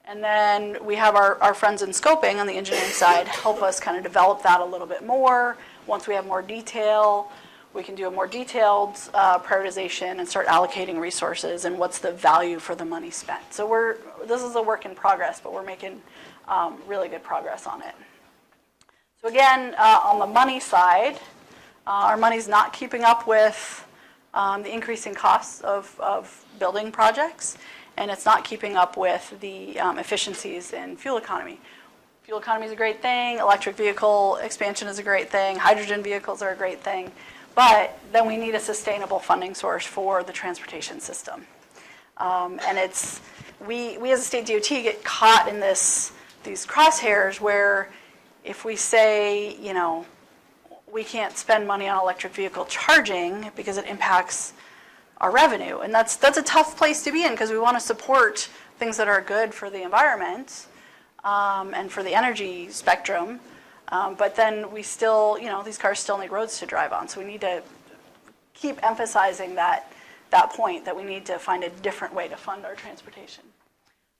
And then we have our friends in scoping on the engineering side help us kind of develop that a little bit more. Once we have more detail, we can do a more detailed prioritization and start allocating resources and what's the value for the money spent. So this is a work in progress, but we're making really good progress on it. So again, on the money side, our money's not keeping up with the increasing costs of building projects, and it's not keeping up with the efficiencies in fuel economy. Fuel economy is a great thing. Electric vehicle expansion is a great thing. Hydrogen vehicles are a great thing. But then we need a sustainable funding source for the transportation system. And we as a state DOT get caught in these crosshairs where if we say, we can't spend money on electric vehicle charging because it impacts our revenue. And that's a tough place to be in because we want to support things that are good for the environment and for the energy spectrum. But then we still, these cars still need roads to drive on. So we need to keep emphasizing that point that we need to find a different way to fund our transportation.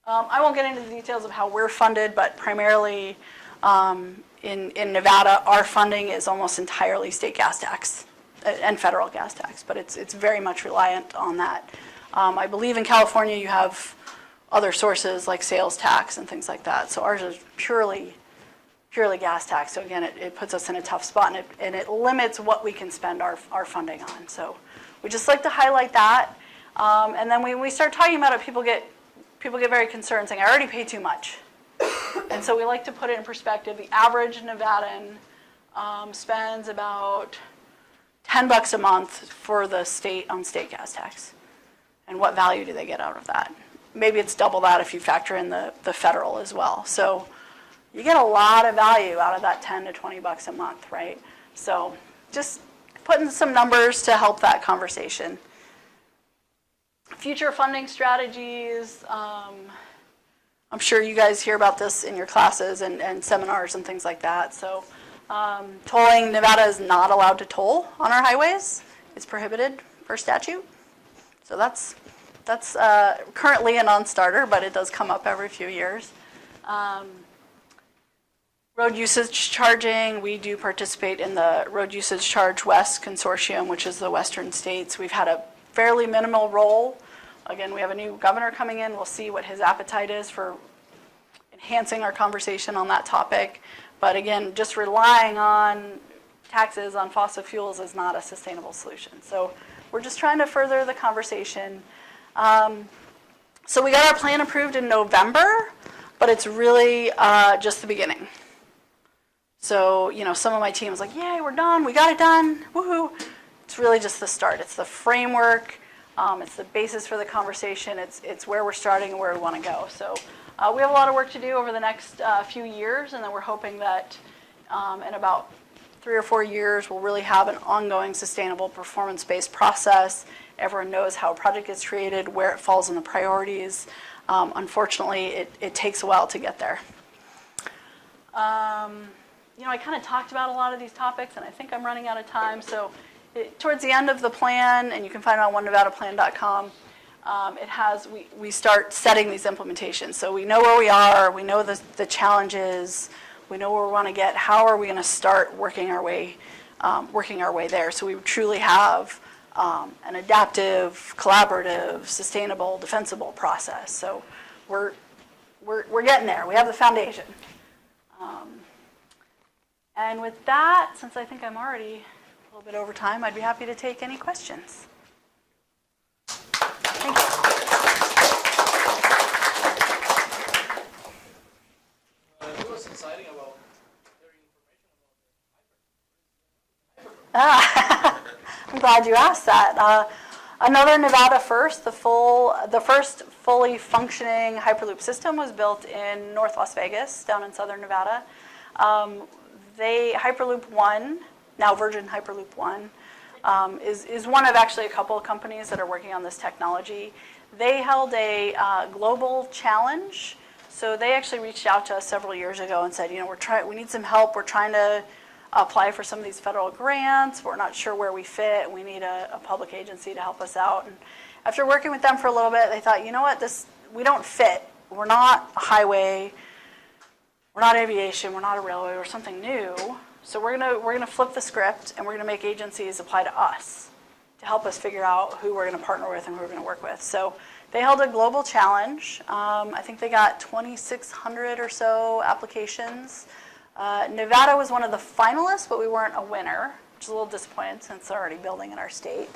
I won't get into the details of how we're funded, but primarily in Nevada, our funding is almost entirely state gas tax and federal gas tax, but it's very much reliant on that. I believe in California you have other sources like sales tax and things like that. So ours is purely gas tax. So again, it puts us in a tough spot, and it limits what we can spend our funding on. So we just like to highlight that. And then when we start talking about it, people get very concerned, saying, I already pay too much. And so we like to put it in perspective. The average Nevadan spends about $10 a month for the state on state gas tax. And what value do they get out of that? Maybe it's double that if you factor in the federal as well. So you get a lot of value out of that $10 to $20 a month, right? So just putting some numbers to help that conversation. Future funding strategies. I'm sure you guys hear about this in your classes and seminars and things like that. So tolling, Nevada is not allowed to toll on our highways. It's prohibited per statute. So that's currently a non-starter, but it does come up every few years. Road usage charging, we do participate in the Road Usage Charge West Consortium, which is the western states. We've had a fairly minimal role. Again, we have a new governor coming in. We'll see what his appetite is for enhancing our conversation on that topic. But again, just relying on taxes on fossil fuels is not a sustainable solution. So we're just trying to further the conversation. So we got our plan approved in November, but it's really just the beginning. So, some of my team is like, yay, we're done, we got it done, woohoo. It's really just the start. It's the framework, it's the basis for the conversation, it's where we're starting and where we want to go. So we have a lot of work to do over the next few years, and then we're hoping that in about 3 or 4 years, we'll really have an ongoing, sustainable, performance-based process. Everyone knows how a project gets created, where it falls in the priorities. Unfortunately, it takes a while to get there. I kind of talked about a lot of these topics, and I think I'm running out of time. So towards the end of the plan, and you can find it on onenevadaplan.com, we start setting these implementations. So we know where we are, we know the challenges, we know where we want to get. How are we going to start working our way there? So we truly have an adaptive, collaborative, sustainable, defensible process. So we're getting there. We have the foundation. And with that, since I think I'm already a little bit over time, I'd be happy to take any questions. Thank you. What was exciting about hearing information about I'm glad you asked that. Another Nevada first, the first fully functioning Hyperloop system was built in North Las Vegas, down in southern Nevada. Hyperloop One, now Virgin Hyperloop One, is one of actually a couple of companies that are working on this technology. They held a global challenge. So they actually reached out to us several years ago and said, we need some help. We're trying to apply for some of these federal grants. We're not sure where we fit. We need a public agency to help us out. And after working with them for a little bit, they thought, we don't fit. We're not a highway. We're not aviation, we're not a railway, we're something new. So we're gonna flip the script, and we're gonna make agencies apply to us to help us figure out who we're gonna partner with and who we're gonna work with. So they held a global challenge. I think they got 2,600 or so applications. Nevada was one of the finalists, but we weren't a winner, which is a little disappointing since they're already building in our state.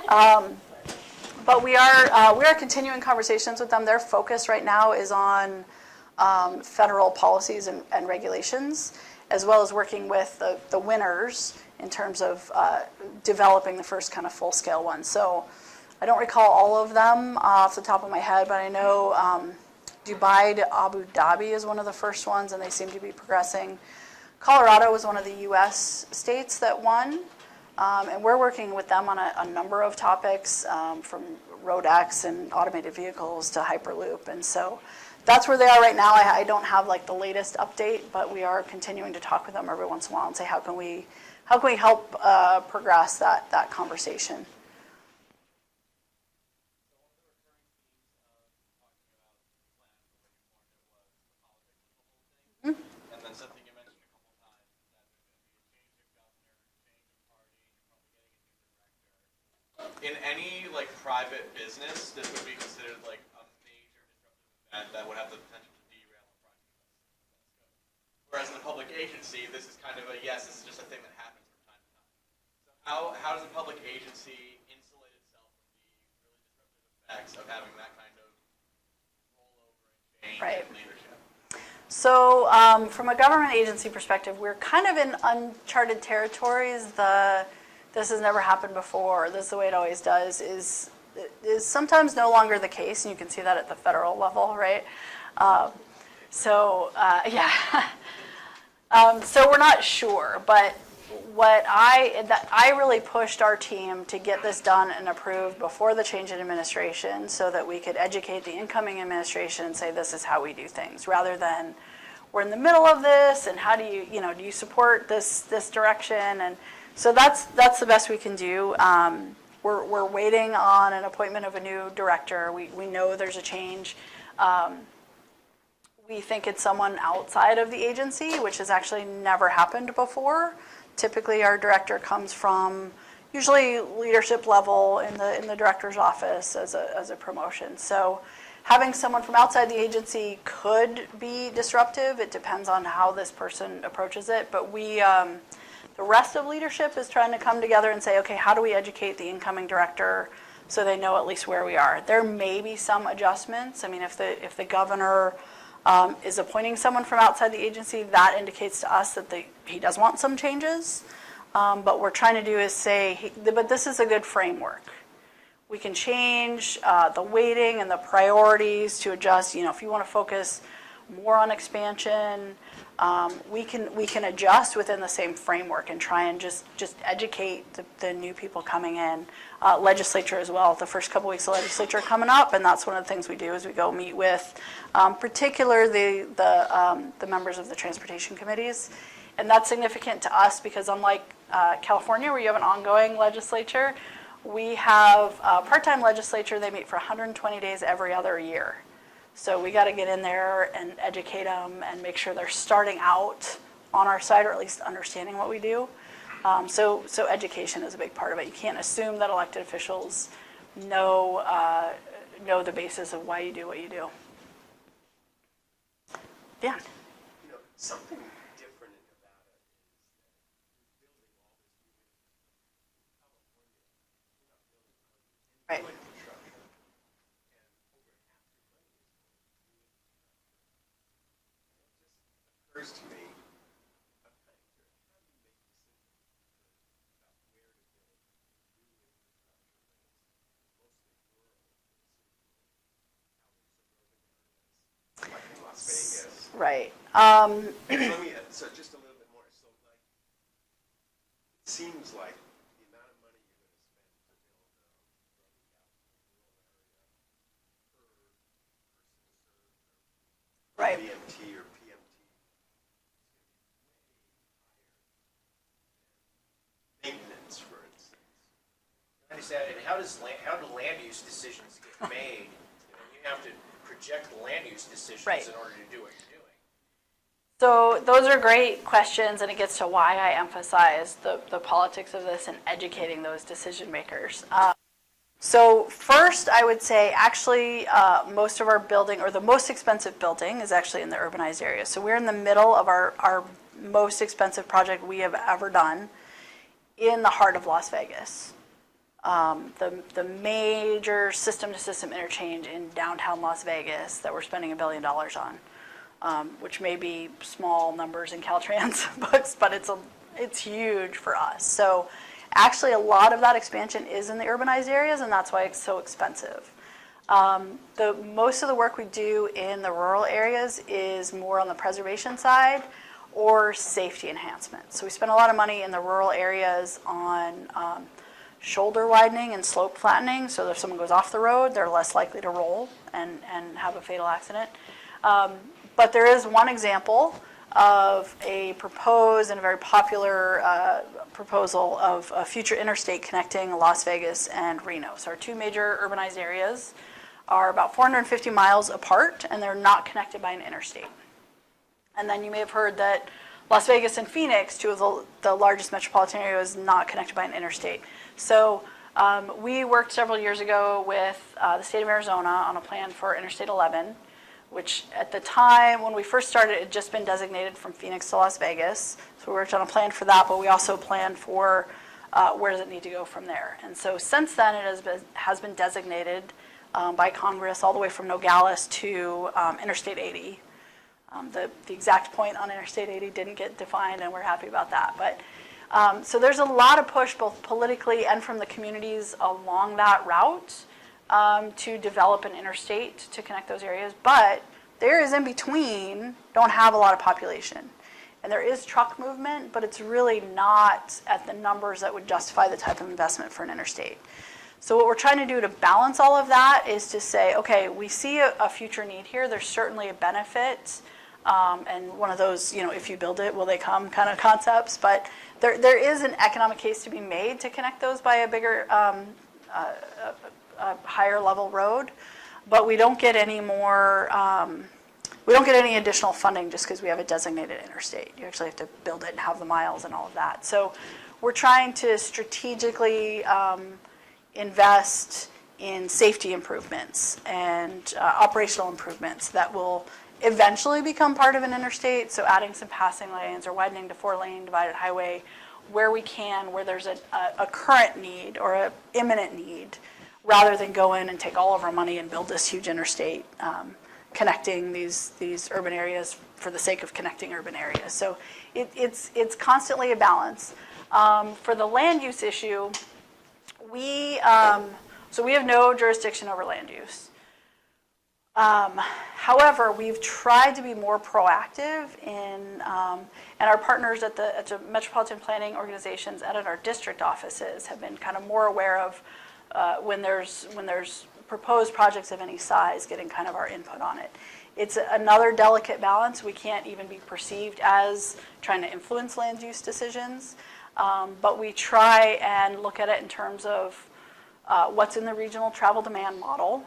But we are continuing conversations with them. Their focus right now is on federal policies and regulations, as well as working with the winners in terms of developing the first kind of full-scale one. So I don't recall all of them off the top of my head, but I know Dubai to Abu Dhabi is one of the first ones, and they seem to be progressing. Colorado was one of the U.S. states that won. And we're working with them on a number of topics, from road X and automated vehicles to Hyperloop. And so that's where they are right now. I don't have like the latest update, but we are continuing to talk with them every once in a while and say, how can we help progress that conversation? And then something you mentioned a couple times is that there's going to be a change of governor, change of party, and you're probably getting a new director. In any like private business, this would be considered like a major disruptive event that would have the potential to derail a project. Whereas in a public agency, this is kind of a yes, this is just a thing that happens from time to time. So how does a public agency insulate itself from the really disruptive effects of having that kind of rollover and change Right. in leadership? So from a government agency perspective, we're kind of in uncharted territories. This has never happened before, this is the way it always does, is sometimes no longer the case, and you can see that at the federal level, right? Yeah. So we're not sure, but what I really pushed our team to get this done and approved before the change in administration so that we could educate the incoming administration and say this is how we do things, rather than we're in the middle of this and how do do you support this direction? And so that's the best we can do. We're waiting on an appointment of a new director. We know there's a change. We think it's someone outside of the agency, which has actually never happened before. Typically, our director comes from usually leadership level in the director's office as a promotion. So having someone from outside the agency could be disruptive. It depends on how this person approaches it. But the rest of leadership is trying to come together and say, okay, how do we educate the incoming director so they know at least where we are? There may be some adjustments. I mean, if the governor is appointing someone from outside the agency, that indicates to us that he does want some changes. But what we're trying to do is say, but this is a good framework. We can change the weighting and the priorities to adjust. If you want to focus more on expansion, we can adjust within the same framework and try and just educate the new people coming in. Legislature as well. The first couple weeks of legislature are coming up, and that's one of the things we do is we go meet with, particularly the members of the transportation committees, and that's significant to us because unlike California, where you have an ongoing legislature, we have a part-time legislature. They meet for 120 days every other year. So we got to get in there and educate them and make sure they're starting out on our side, or at least understanding what we do. So education is a big part of it. You can't assume that elected officials know the basis of why you do what you do. Yeah. Something different in Nevada is that you're building all this Right. new infrastructure, and over half your money is going to new infrastructure. It just occurs to me, I'm kind of curious, how do you make decisions about where to build new infrastructure when it's mostly rural, like in Las Vegas? Right. So just a little bit more. So like, it seems like the amount of money you're going to spend to build a road out in a rural area per person served or Right. BMT or PMT is going to be way higher than maintenance, for instance. I understand. And how do land use decisions get made? You have to project land use decisions Right. in order to do what you're doing. So those are great questions, and it gets to why I emphasize the politics of this and educating those decision makers. So first, I would say actually most of our building, or the most expensive building, is actually in the urbanized areas. So we're in the middle of our most expensive project we have ever done in the heart of Las Vegas. The major system-to-system interchange in downtown Las Vegas that we're spending $1 billion on. Which may be small numbers in Caltrans books, but it's huge for us. So actually a lot of that expansion is in the urbanized areas, and that's why it's so expensive. Most of the work we do in the rural areas is more on the preservation side or safety enhancement. So we spend a lot of money in the rural areas on shoulder widening and slope flattening, so that if someone goes off the road, they're less likely to roll and have a fatal accident. But there is one example of a proposed and a very popular proposal of a future interstate connecting Las Vegas and Reno. So our two major urbanized areas are about 450 miles apart, and they're not connected by an interstate. And then you may have heard that Las Vegas and Phoenix, two of the largest metropolitan areas, not connected by an interstate. So we worked several years ago with the state of Arizona on a plan for Interstate 11, which at the time when we first started, it had just been designated from Phoenix to Las Vegas. So we worked on a plan for that, but we also planned for where does it need to go from there. And so since then, it has been designated by Congress all the way from Nogales to Interstate 80. The exact point on Interstate 80 didn't get defined, and we're happy about that. But so there's a lot of push, both politically and from the communities along that route, to develop an interstate to connect those areas. But the areas in between don't have a lot of population. And there is truck movement, but it's really not at the numbers that would justify the type of investment for an interstate. So what we're trying to do to balance all of that is to say, okay, we see a future need here. There's certainly a benefit. And one of those, if you build it, will they come kind of concepts. But there is an economic case to be made to connect those by a bigger, a higher level road. But we don't get any more, we don't get any additional funding just because we have a designated interstate. You actually have to build it and have the miles and all of that. So we're trying to strategically invest in safety improvements and operational improvements that will eventually become part of an interstate. So adding some passing lanes or widening to 4-lane divided highway where we can, where there's a current need or an imminent need, rather than go in and take all of our money and build this huge interstate connecting these urban areas for the sake of connecting urban areas. So it's constantly a balance. For the land use issue, we have no jurisdiction over land use. However, we've tried to be more proactive and our partners at the metropolitan planning organizations and at our district offices have been kind of more aware of when there's proposed projects of any size, getting kind of our input on it. It's another delicate balance. We can't even be perceived as trying to influence land use decisions, but we try and look at it in terms of what's in the regional travel demand model.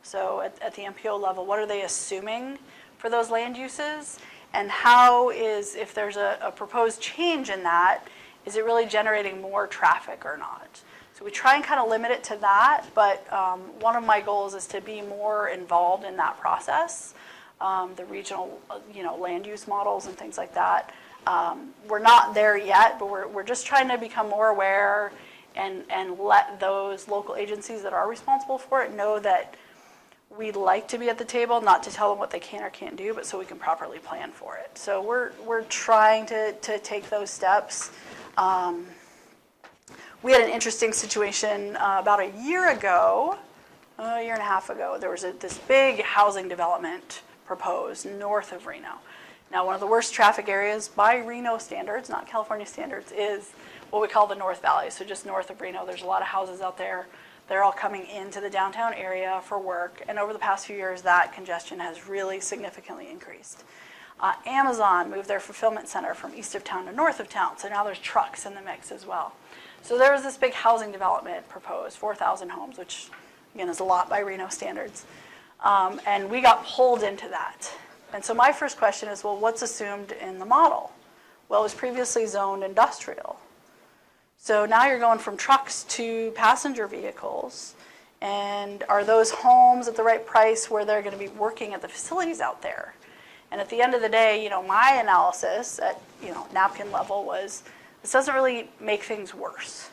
So at the MPO level, what are they assuming for those land uses? And how is, if there's a proposed change in that, is it really generating more traffic or not? So we try and kind of limit it to that, but one of my goals is to be more involved in that process, the regional land use models and things like that. We're not there yet, but we're just trying to become more aware and let those local agencies that are responsible for it know that we'd like to be at the table, not to tell them what they can or can't do, but so we can properly plan for it. So we're trying to take those steps. We had an interesting situation about a year ago, a year and a half ago. There was this big housing development proposed north of Reno. Now, one of the worst traffic areas by Reno standards, not California standards, is what we call the North Valley. So just north of Reno, there's a lot of houses out there. They're all coming into the downtown area for work. And over the past few years, that congestion has really significantly increased. Amazon moved their fulfillment center from east of town to north of town. So now there's trucks in the mix as well. So there was this big housing development proposed, 4,000 homes, which again is a lot by Reno standards. And we got pulled into that. And so my first question is, well, what's assumed in the model? Well, it was previously zoned industrial. So now you're going from trucks to passenger vehicles. And are those homes at the right price where they're going to be working at the facilities out there? And at the end of the day, my analysis at, napkin level was, this doesn't really make things worse.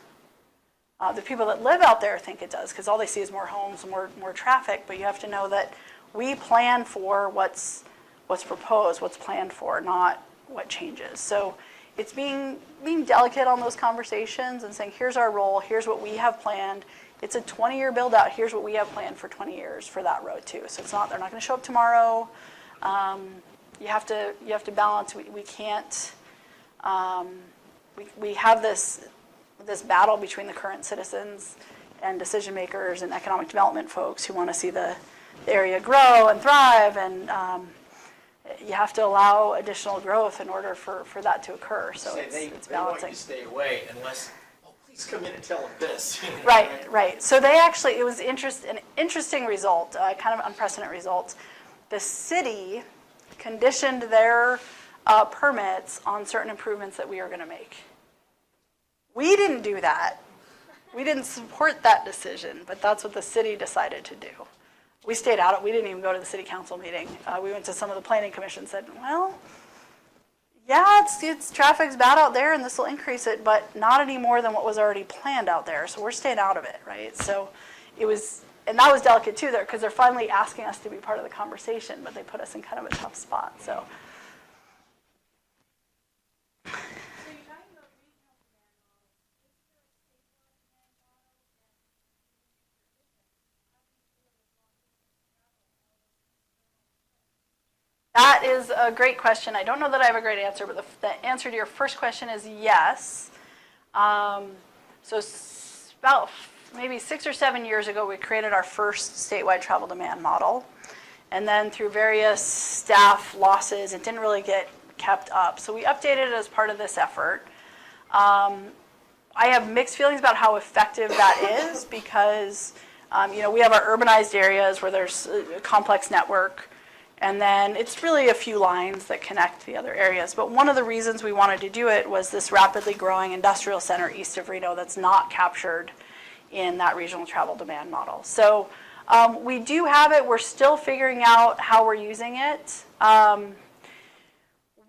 The people that live out there think it does, because all they see is more homes, more traffic, but you have to know that we plan for what's proposed, what's planned for, not what changes. So it's being delicate on those conversations and saying, here's our role, here's what we have planned. It's a 20-year build out, here's what we have planned for 20 years for that road too. So they're not going to show up tomorrow. you have to balance. We can't. We have this battle between the current citizens and decision makers and economic development folks who want to see the area grow and thrive, and you have to allow additional growth in order for that to occur. So it's They want you balancing. to stay away unless, oh, please come in and tell them this. Right. So it was an interesting result, kind of unprecedented result. The city conditioned their permits on certain improvements that we are going to make. We didn't do that. We didn't support that decision, but that's what the city decided to do. We stayed out. We didn't even go to the city council meeting. We went to some of the planning commission and said, well, yeah, it's traffic's bad out there and this will increase it, but not any more than what was already planned out there. So we're staying out of it, right? So and that was delicate too, because they're finally asking us to be part of the conversation, but they put us in kind of a tough spot. So. That is a great question. I don't know that I have a great answer, but the answer to your first question is yes. So about maybe 6 or 7 years ago, we created our first statewide travel demand model. And then through various staff losses, it didn't really get kept up. So we updated it as part of this effort. I have mixed feelings about how effective that is because, we have our urbanized areas where there's a complex network. And then it's really a few lines that connect the other areas. But one of the reasons we wanted to do it was this rapidly growing industrial center east of Reno that's not captured in that regional travel demand model. So we do have it. We're still figuring out how we're using it.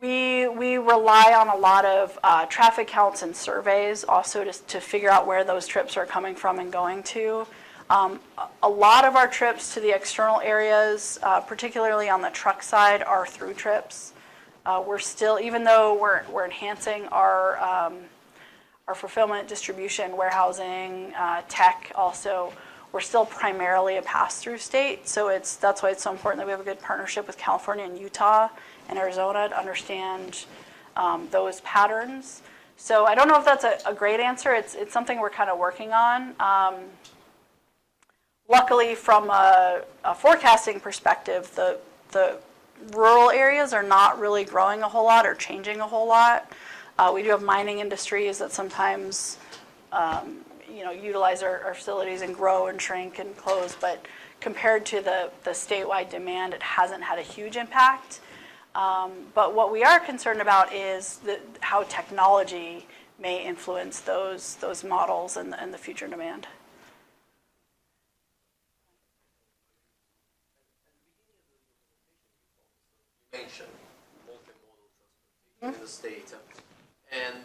We rely on a lot of traffic counts and surveys also to figure out where those trips are coming from and going to. A lot of our trips to the external areas, particularly on the truck side, are through trips. We're still, even though we're enhancing our fulfillment, distribution, warehousing, tech also, we're still primarily a pass-through state. So that's why it's so important that we have a good partnership with California and Utah and Arizona to understand those patterns. So I don't know if that's a great answer. It's something we're kind of working on. Luckily, from a forecasting perspective, the rural areas are not really growing a whole lot or changing a whole lot. We do have mining industries that sometimes, utilize our facilities and grow and shrink and close, but compared to the statewide demand, it hasn't had a huge impact. But what we are concerned about is how technology may influence those models and the future demand. Mentioned multimodal transportation in the state, and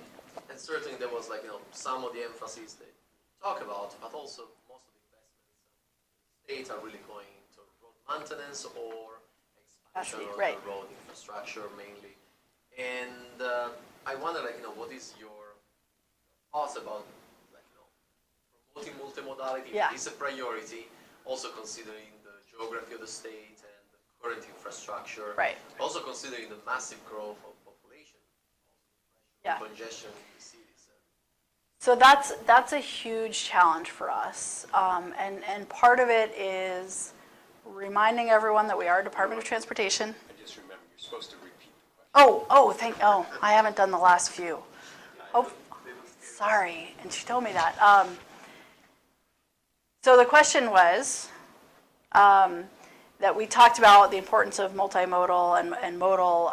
certainly there was some of the emphasis they talk about, but also most of the investments in the state are really going into road maintenance or expansion of the road infrastructure mainly. And I wonder, what is your thoughts about promoting multimodality? Yeah. Is a priority, also considering the geography of the state and current infrastructure, Right. also considering the massive growth of population, Yeah. congestion in the cities. So that's a huge challenge for us, and part of it is reminding everyone that we are a Department of Transportation. I just remember, you're supposed to repeat the question. I haven't done the last few. Oh, sorry, and she told me that. So the question was, that we talked about the importance of multimodal and modal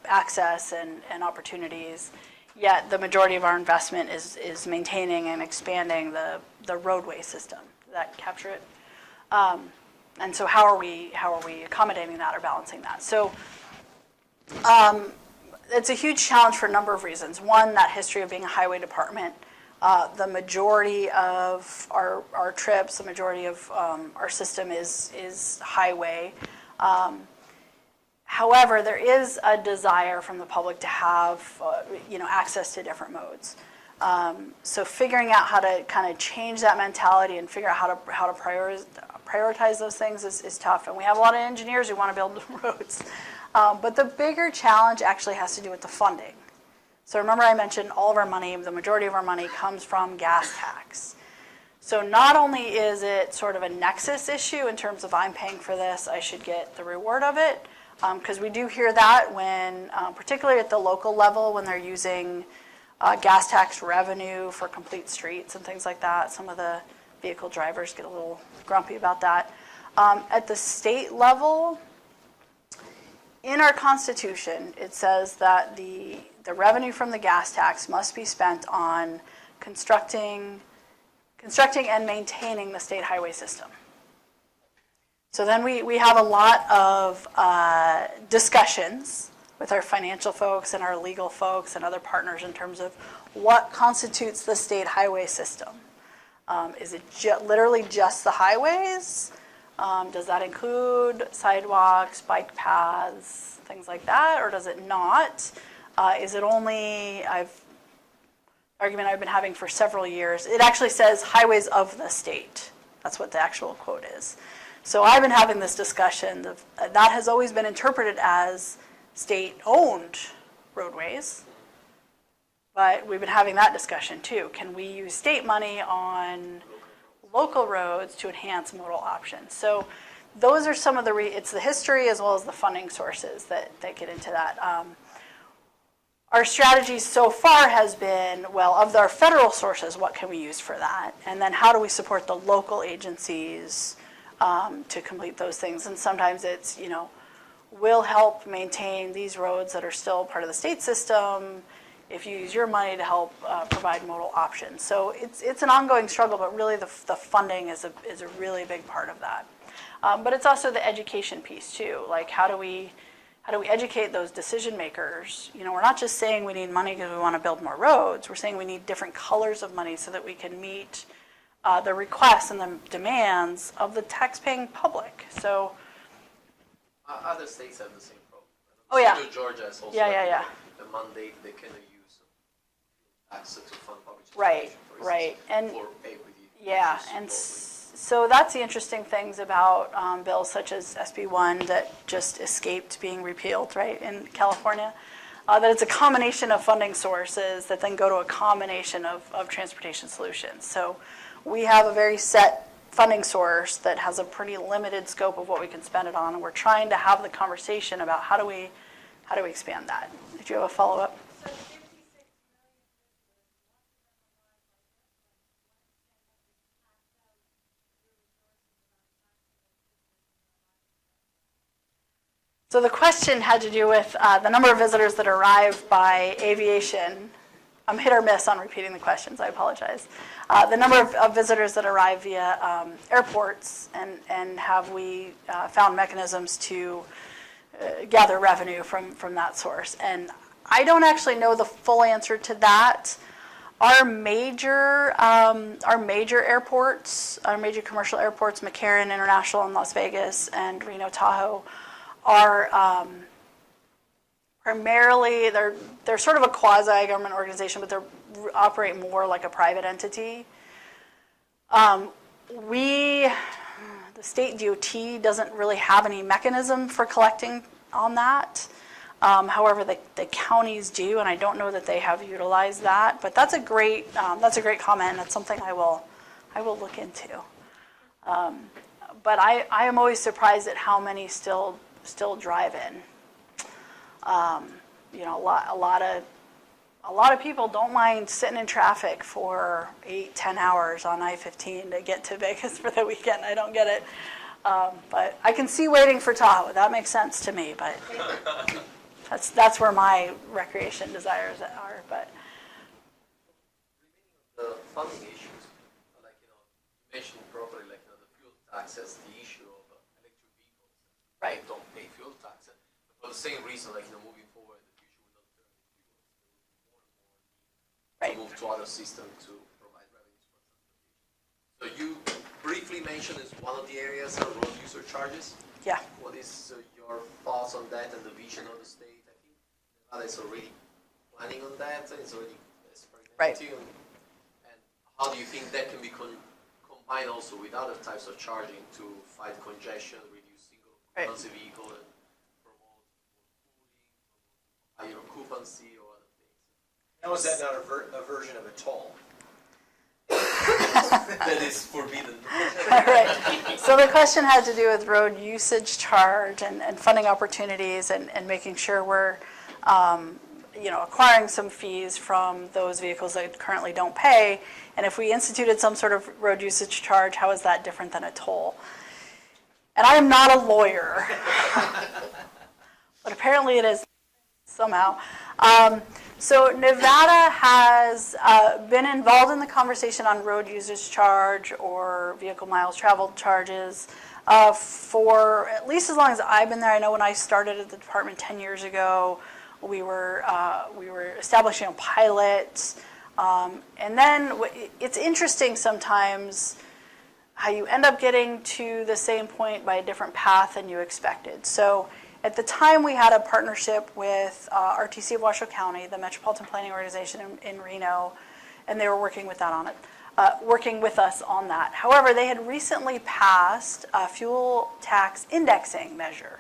access and opportunities, yet the majority of our investment is maintaining and expanding the roadway system. Does that capture it? And so how are we accommodating that or balancing that? So it's a huge challenge for a number of reasons. One, that history of being a highway department. The majority of our trips, the majority of our system is highway. However, there is a desire from the public to have access to different modes. So figuring out how to kind of change that mentality and figure out how to prioritize those things is tough. And we have a lot of engineers who want to build roads. But the bigger challenge actually has to do with the funding. So remember I mentioned all of our money, the majority of our money comes from gas tax. So not only is it sort of a nexus issue in terms of I'm paying for this, I should get the reward of it, because we do hear that when, particularly at the local level, when they're using gas tax revenue for complete streets and things like that. Some of the vehicle drivers get a little grumpy about that. At the state level, in our Constitution, it says that the revenue from the gas tax must be spent on constructing and maintaining the state highway system. So then we have a lot of discussions with our financial folks and our legal folks and other partners in terms of what constitutes the state highway system. Is it literally just the highways? Does that include sidewalks, bike paths, things like that, or does it not? Is it only, argument I've been having for several years, it actually says highways of the state. That's what the actual quote is. So I've been having this discussion. That has always been interpreted as state-owned roadways, but we've been having that discussion too. Can we use state money on local roads to enhance modal options? So those are some of it's the history as well as the funding sources that get into that. Our strategy so far has been, well, of our federal sources, what can we use for that? And then how do we support the local agencies to complete those things? And sometimes it's, we'll help maintain these roads that are still part of the state system if you use your money to help provide modal options. So it's an ongoing struggle, but really the funding is a really big part of that. But it's also the education piece too. Like how do we educate those decision makers? We're not just saying we need money because we want to build more roads. We're saying we need different colors of money so that we can meet the requests and the demands of the taxpaying public. So other states have the same problem. Oh, yeah. State of Georgia has also Yeah. the mandate they cannot use taxes to fund public Right, transportation, for right. instance, And for equity. yeah, and so that's the interesting things about bills such as SB1 that just escaped being repealed, right, in California. That it's a combination of funding sources that then go to a combination of transportation solutions. So we have a very set funding source that has a pretty limited scope of what we can spend it on, and we're trying to have the conversation about how do we expand that. Did you have a follow-up? So the question had to do with the number of visitors that arrive by aviation. I'm hit or miss on repeating the questions, I apologize. The number of visitors that arrive via airports, and have we found mechanisms to gather revenue from that source? And I don't actually know the full answer to that. Our major airports, our major commercial airports, McCarran International in Las Vegas and Reno Tahoe, are primarily, they're sort of a quasi-government organization, but they operate more like a private entity. The state DOT doesn't really have any mechanism for collecting on that. However, the counties do, and I don't know that they have utilized that. But that's a great comment. That's something I will look into. But I am always surprised at how many still drive in. A lot of people don't mind sitting in traffic for 8-10 hours on I-15 to get to Vegas for the weekend. I don't get it. But I can see waiting for Tahoe. That makes sense to me. But that's where my recreation desires are. But The funding issues, like you mentioned properly, like the fuel taxes, the issue of electric vehicles. Right. They don't pay fuel taxes. For the same reason, like moving forward in the future with alternative fuels, there will be more and more need Right. to move to other systems to provide revenues for transportation. So you briefly mentioned as one of the areas are road user charges. yeah. What is your thoughts on that and the vision of the state? I think Nevada is already planning on that. It's already experimenting. Right. And how do you think that can be combined also with other types of charging to fight congestion, reduce single Right. vehicle, and promote higher occupancy or other things. How is that not a version of a toll? That is forbidden. All right. So the question had to do with road usage charge and funding opportunities and making sure we're, acquiring some fees from those vehicles that currently don't pay. And if we instituted some sort of road usage charge, how is that different than a toll? And I am not a lawyer, but apparently it is somehow. So Nevada has been involved in the conversation on road usage charge or vehicle miles traveled charges for at least as long as I've been there. I know when I started at the department 10 years ago, we were establishing a pilot. And then it's interesting sometimes how you end up getting to the same point by a different path than you expected. So at the time, we had a partnership with RTC of Washoe County, the Metropolitan Planning Organization in Reno, and they were working with us on that. However, they had recently passed a fuel tax indexing measure.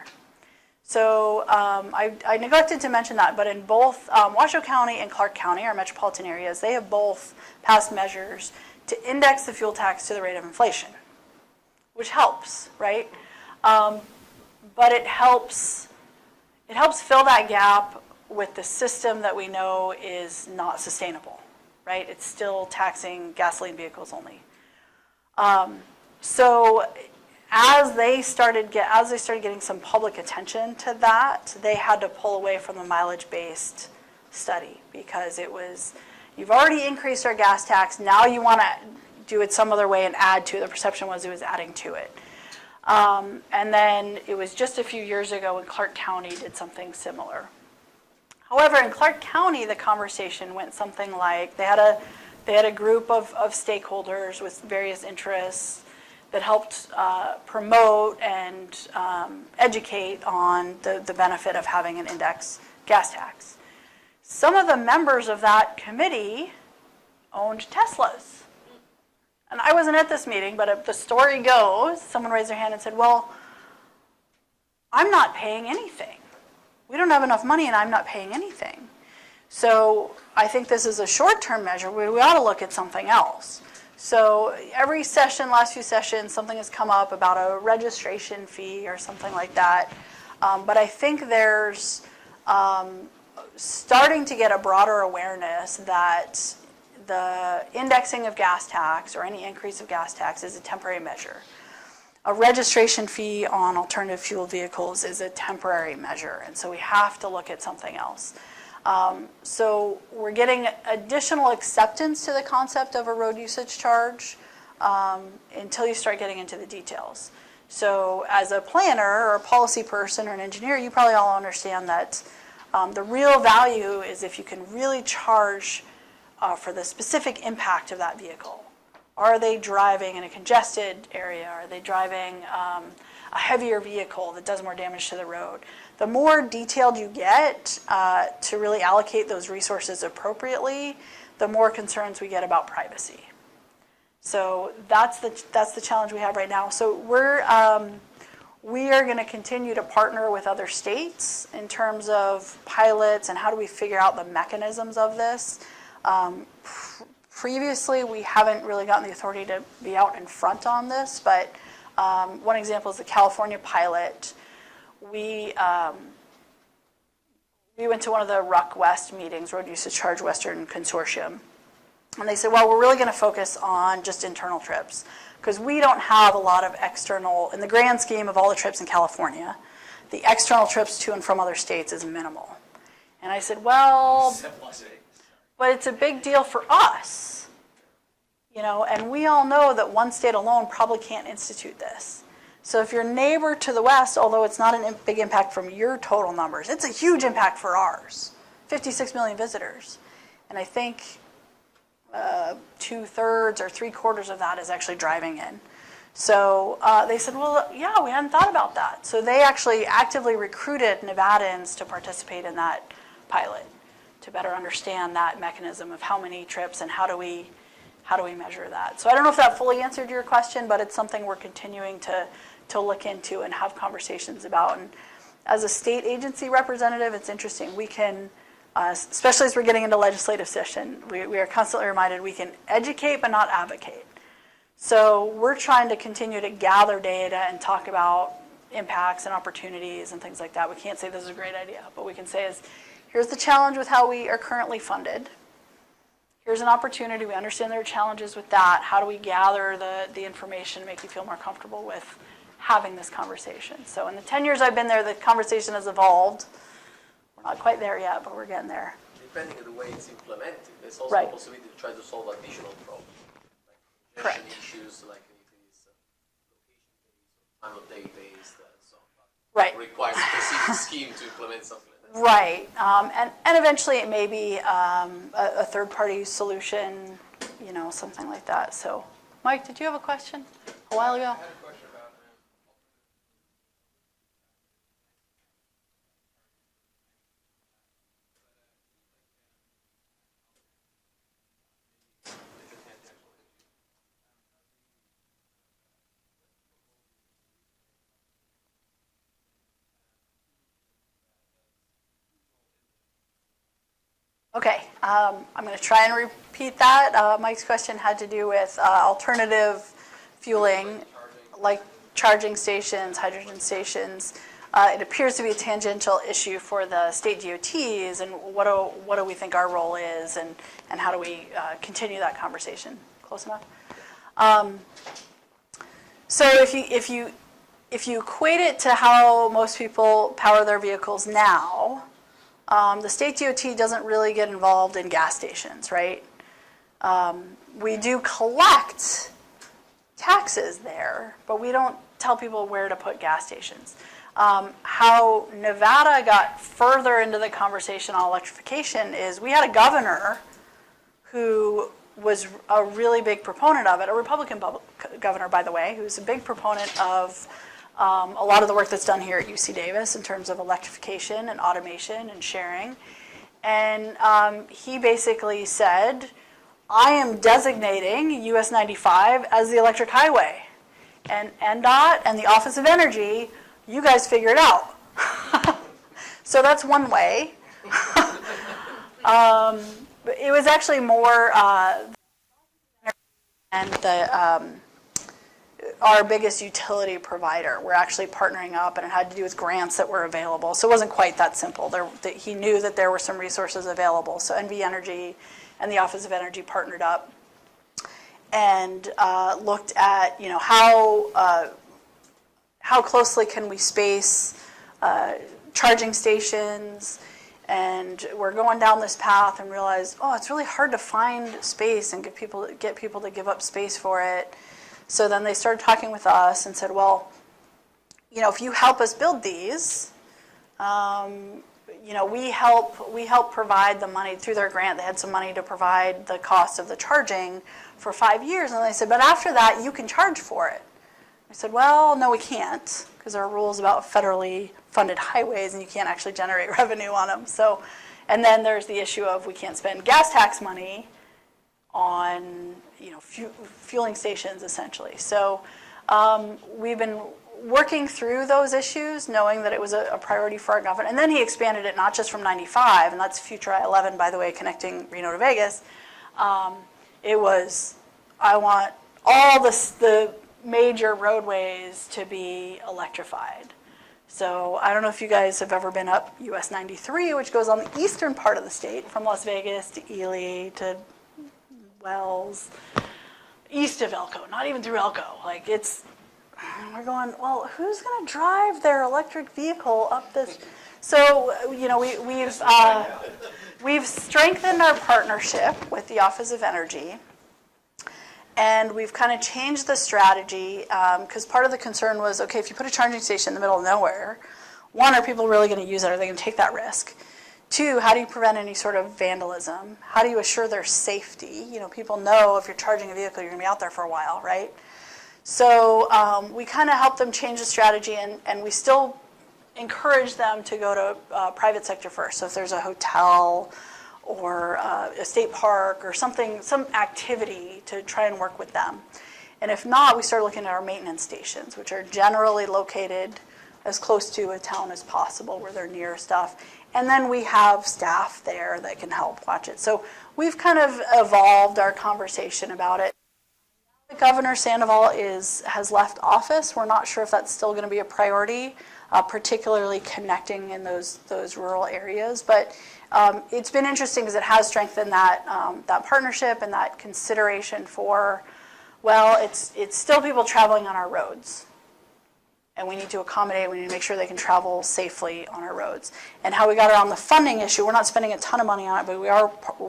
So I neglected to mention that, but in both Washoe County and Clark County, our metropolitan areas, they have both passed measures to index the fuel tax to the rate of inflation, which helps, right? But it helps fill that gap with the system that we know is not sustainable, right? It's still taxing gasoline vehicles only. So as they started getting some public attention to that, they had to pull away from the mileage-based study because it was, you've already increased our gas tax, now you want to do it some other way and add to it. The perception was it was adding to it. And then it was just a few years ago when Clark County did something similar. However, in Clark County, the conversation went something like they had a group of stakeholders with various interests that helped promote and educate on the benefit of having an index gas tax. Some of the members of that committee owned Teslas. And I wasn't at this meeting, but the story goes, someone raised their hand and said, well, I'm not paying anything. We don't have enough money and I'm not paying anything. So I think this is a short-term measure. We ought to look at something else. So every session, last few sessions, something has come up about a registration fee or something like that. But I think there's starting to get a broader awareness that the indexing of gas tax or any increase of gas tax is a temporary measure. A registration fee on alternative fuel vehicles is a temporary measure, and so we have to look at something else. So we're getting additional acceptance to the concept of a road usage charge until you start getting into the details. So as a planner or a policy person or an engineer, you probably all understand that the real value is if you can really charge for the specific impact of that vehicle. Are they driving in a congested area? Are they driving a heavier vehicle that does more damage to the road? The more detailed you get to really allocate those resources appropriately, the more concerns we get about privacy. So that's the challenge we have right now. So we are going to continue to partner with other states in terms of pilots and how do we figure out the mechanisms of this. Previously, we haven't really gotten the authority to be out in front on this, but one example is the California pilot. We went to one of the RUC West meetings, Road Usage Charge Western Consortium, and they said, well, we're really going to focus on just internal trips because we don't have a lot of external, in the grand scheme of all the trips in California, the external trips to and from other states is minimal. And I said, well, but it's a big deal for us, and we all know that one state alone probably can't institute this. So if your neighbor to the west, although it's not a big impact from your total numbers, it's a huge impact for ours, 56 million visitors. And I think 2/3 or 3/4 of that is actually driving in. So they said, well, yeah, we hadn't thought about that. So they actually actively recruited Nevadans to participate in that pilot, to better understand that mechanism of how many trips and how do we measure that. So I don't know if that fully answered your question, but it's something we're continuing to look into and have conversations about. And as a state agency representative, it's interesting. We can, especially as we're getting into legislative session, we are constantly reminded we can educate but not advocate. So we're trying to continue to gather data and talk about impacts and opportunities and things like that. We can't say this is a great idea, but we can say is, here's the challenge with how we are currently funded. Here's an opportunity. We understand there are challenges with that. How do we gather the information to make you feel more comfortable with having this conversation? So in the 10 years I've been there, the conversation has evolved. We're not quite there yet, but we're getting there. Depending on the way it's implemented, there's also Right. a possibility to try to solve additional problems. Like Correct. congestion issues, like if it is location-based or time of day based, and so on. Right. Requires a specific scheme to implement something like that. Right, and eventually it may be a third-party solution, you know, something like that. So, Mike, did you have a question a while ago? Okay, I'm going to try and repeat that. Mike's question had to do with alternative fueling, like charging stations, hydrogen stations. It appears to be a tangential issue for the state DOTs, and what do we think our role is, and how do we continue that conversation? Close enough? So if you equate it to how most people power their vehicles now, the state DOT doesn't really get involved in gas stations, right? We do collect taxes there, but we don't tell people where to put gas stations. How Nevada got further into the conversation on electrification is we had a governor who was a really big proponent of it, a Republican governor, by the way, who's a big proponent of a lot of the work that's done here at UC Davis in terms of electrification and automation and sharing. And he basically said, I am designating US 95 as the electric highway. And NDOT and the Office of Energy, you guys figure it out. So that's one way. It was actually more and our biggest utility provider. We're actually partnering up, and it had to do with grants that were available. So it wasn't quite that simple. He knew that there were some resources available. So NV Energy and the Office of Energy partnered up and looked at, you know, how closely can we space charging stations. And we're going down this path and realized, oh, it's really hard to find space and get people to give up space for it. So then they started talking with us and said, well, you know, if you help us build these, you know, we help provide the money through their grant. They had some money to provide the cost of the charging for 5 years. And they said, but after that, you can charge for it. I said, well, no, we can't, because there are rules about federally funded highways, and you can't actually generate revenue on them. So, and then there's the issue of we can't spend gas tax money on, you know, fueling stations, essentially. So we've been working through those issues, knowing that it was a priority for our government. And then he expanded it not just from 95, and that's Future I-11, by the way, connecting Reno to Vegas. It was, I want all the major roadways to be electrified. So I don't know if you guys have ever been up US 93, which goes on the eastern part of the state, from Las Vegas to Ely to Wells, east of Elko, not even through Elko. Like we're going, well, who's going to drive their electric vehicle up this? So, you know, we've strengthened our partnership with the Office of Energy, and we've kind of changed the strategy because part of the concern was, okay, if you put a charging station in the middle of nowhere, one, are people really going to use it? Are they going to take that risk? Two, how do you prevent any sort of vandalism? How do you assure their safety? You know, people know if you're charging a vehicle, you're going to be out there for a while, right? So we kind of help them change the strategy, and we still encourage them to go to private sector first. So if there's a hotel or a state park or something, some activity to try and work with them. And if not, we start looking at our maintenance stations, which are generally located as close to a town as possible where they're near stuff. And then we have staff there that can help watch it. So we've kind of evolved our conversation about it. Governor Sandoval has left office. We're not sure if that's still going to be a priority, particularly connecting in those rural areas. But it's been interesting because it has strengthened that partnership and that consideration for, well, it's still people traveling on our roads. And we need to accommodate, we need to make sure they can travel safely on our roads. And how we got around the funding issue, we're not spending a ton of money on it, but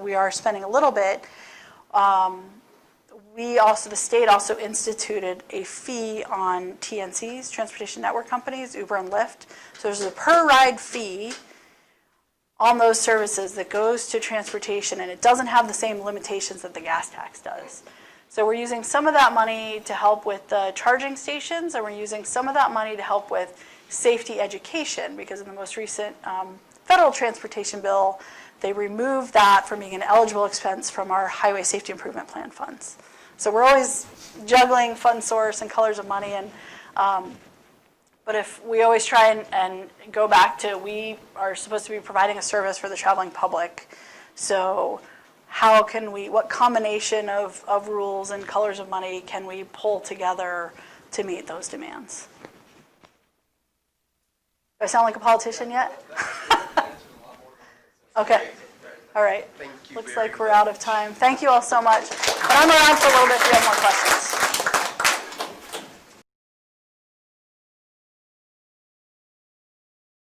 we are spending a little bit. The state also instituted a fee on TNCs, transportation network companies, Uber and Lyft. So there's a per ride fee on those services that goes to transportation, and it doesn't have the same limitations that the gas tax does. So we're using some of that money to help with the charging stations, and we're using some of that money to help with safety education, because in the most recent federal transportation bill, they removed that from being an eligible expense from our Highway Safety Improvement Plan funds. So we're always juggling fund source and colors of money, and but if we always try and go back to, we are supposed to be providing a service for the traveling public. So how can we, what combination of rules and colors of money can we pull together to meet those demands? Do I sound like a politician yet? Okay. All right. Thank you Looks very like we're out of time. Thank you all so much. But I'm around for a little bit if you have more questions.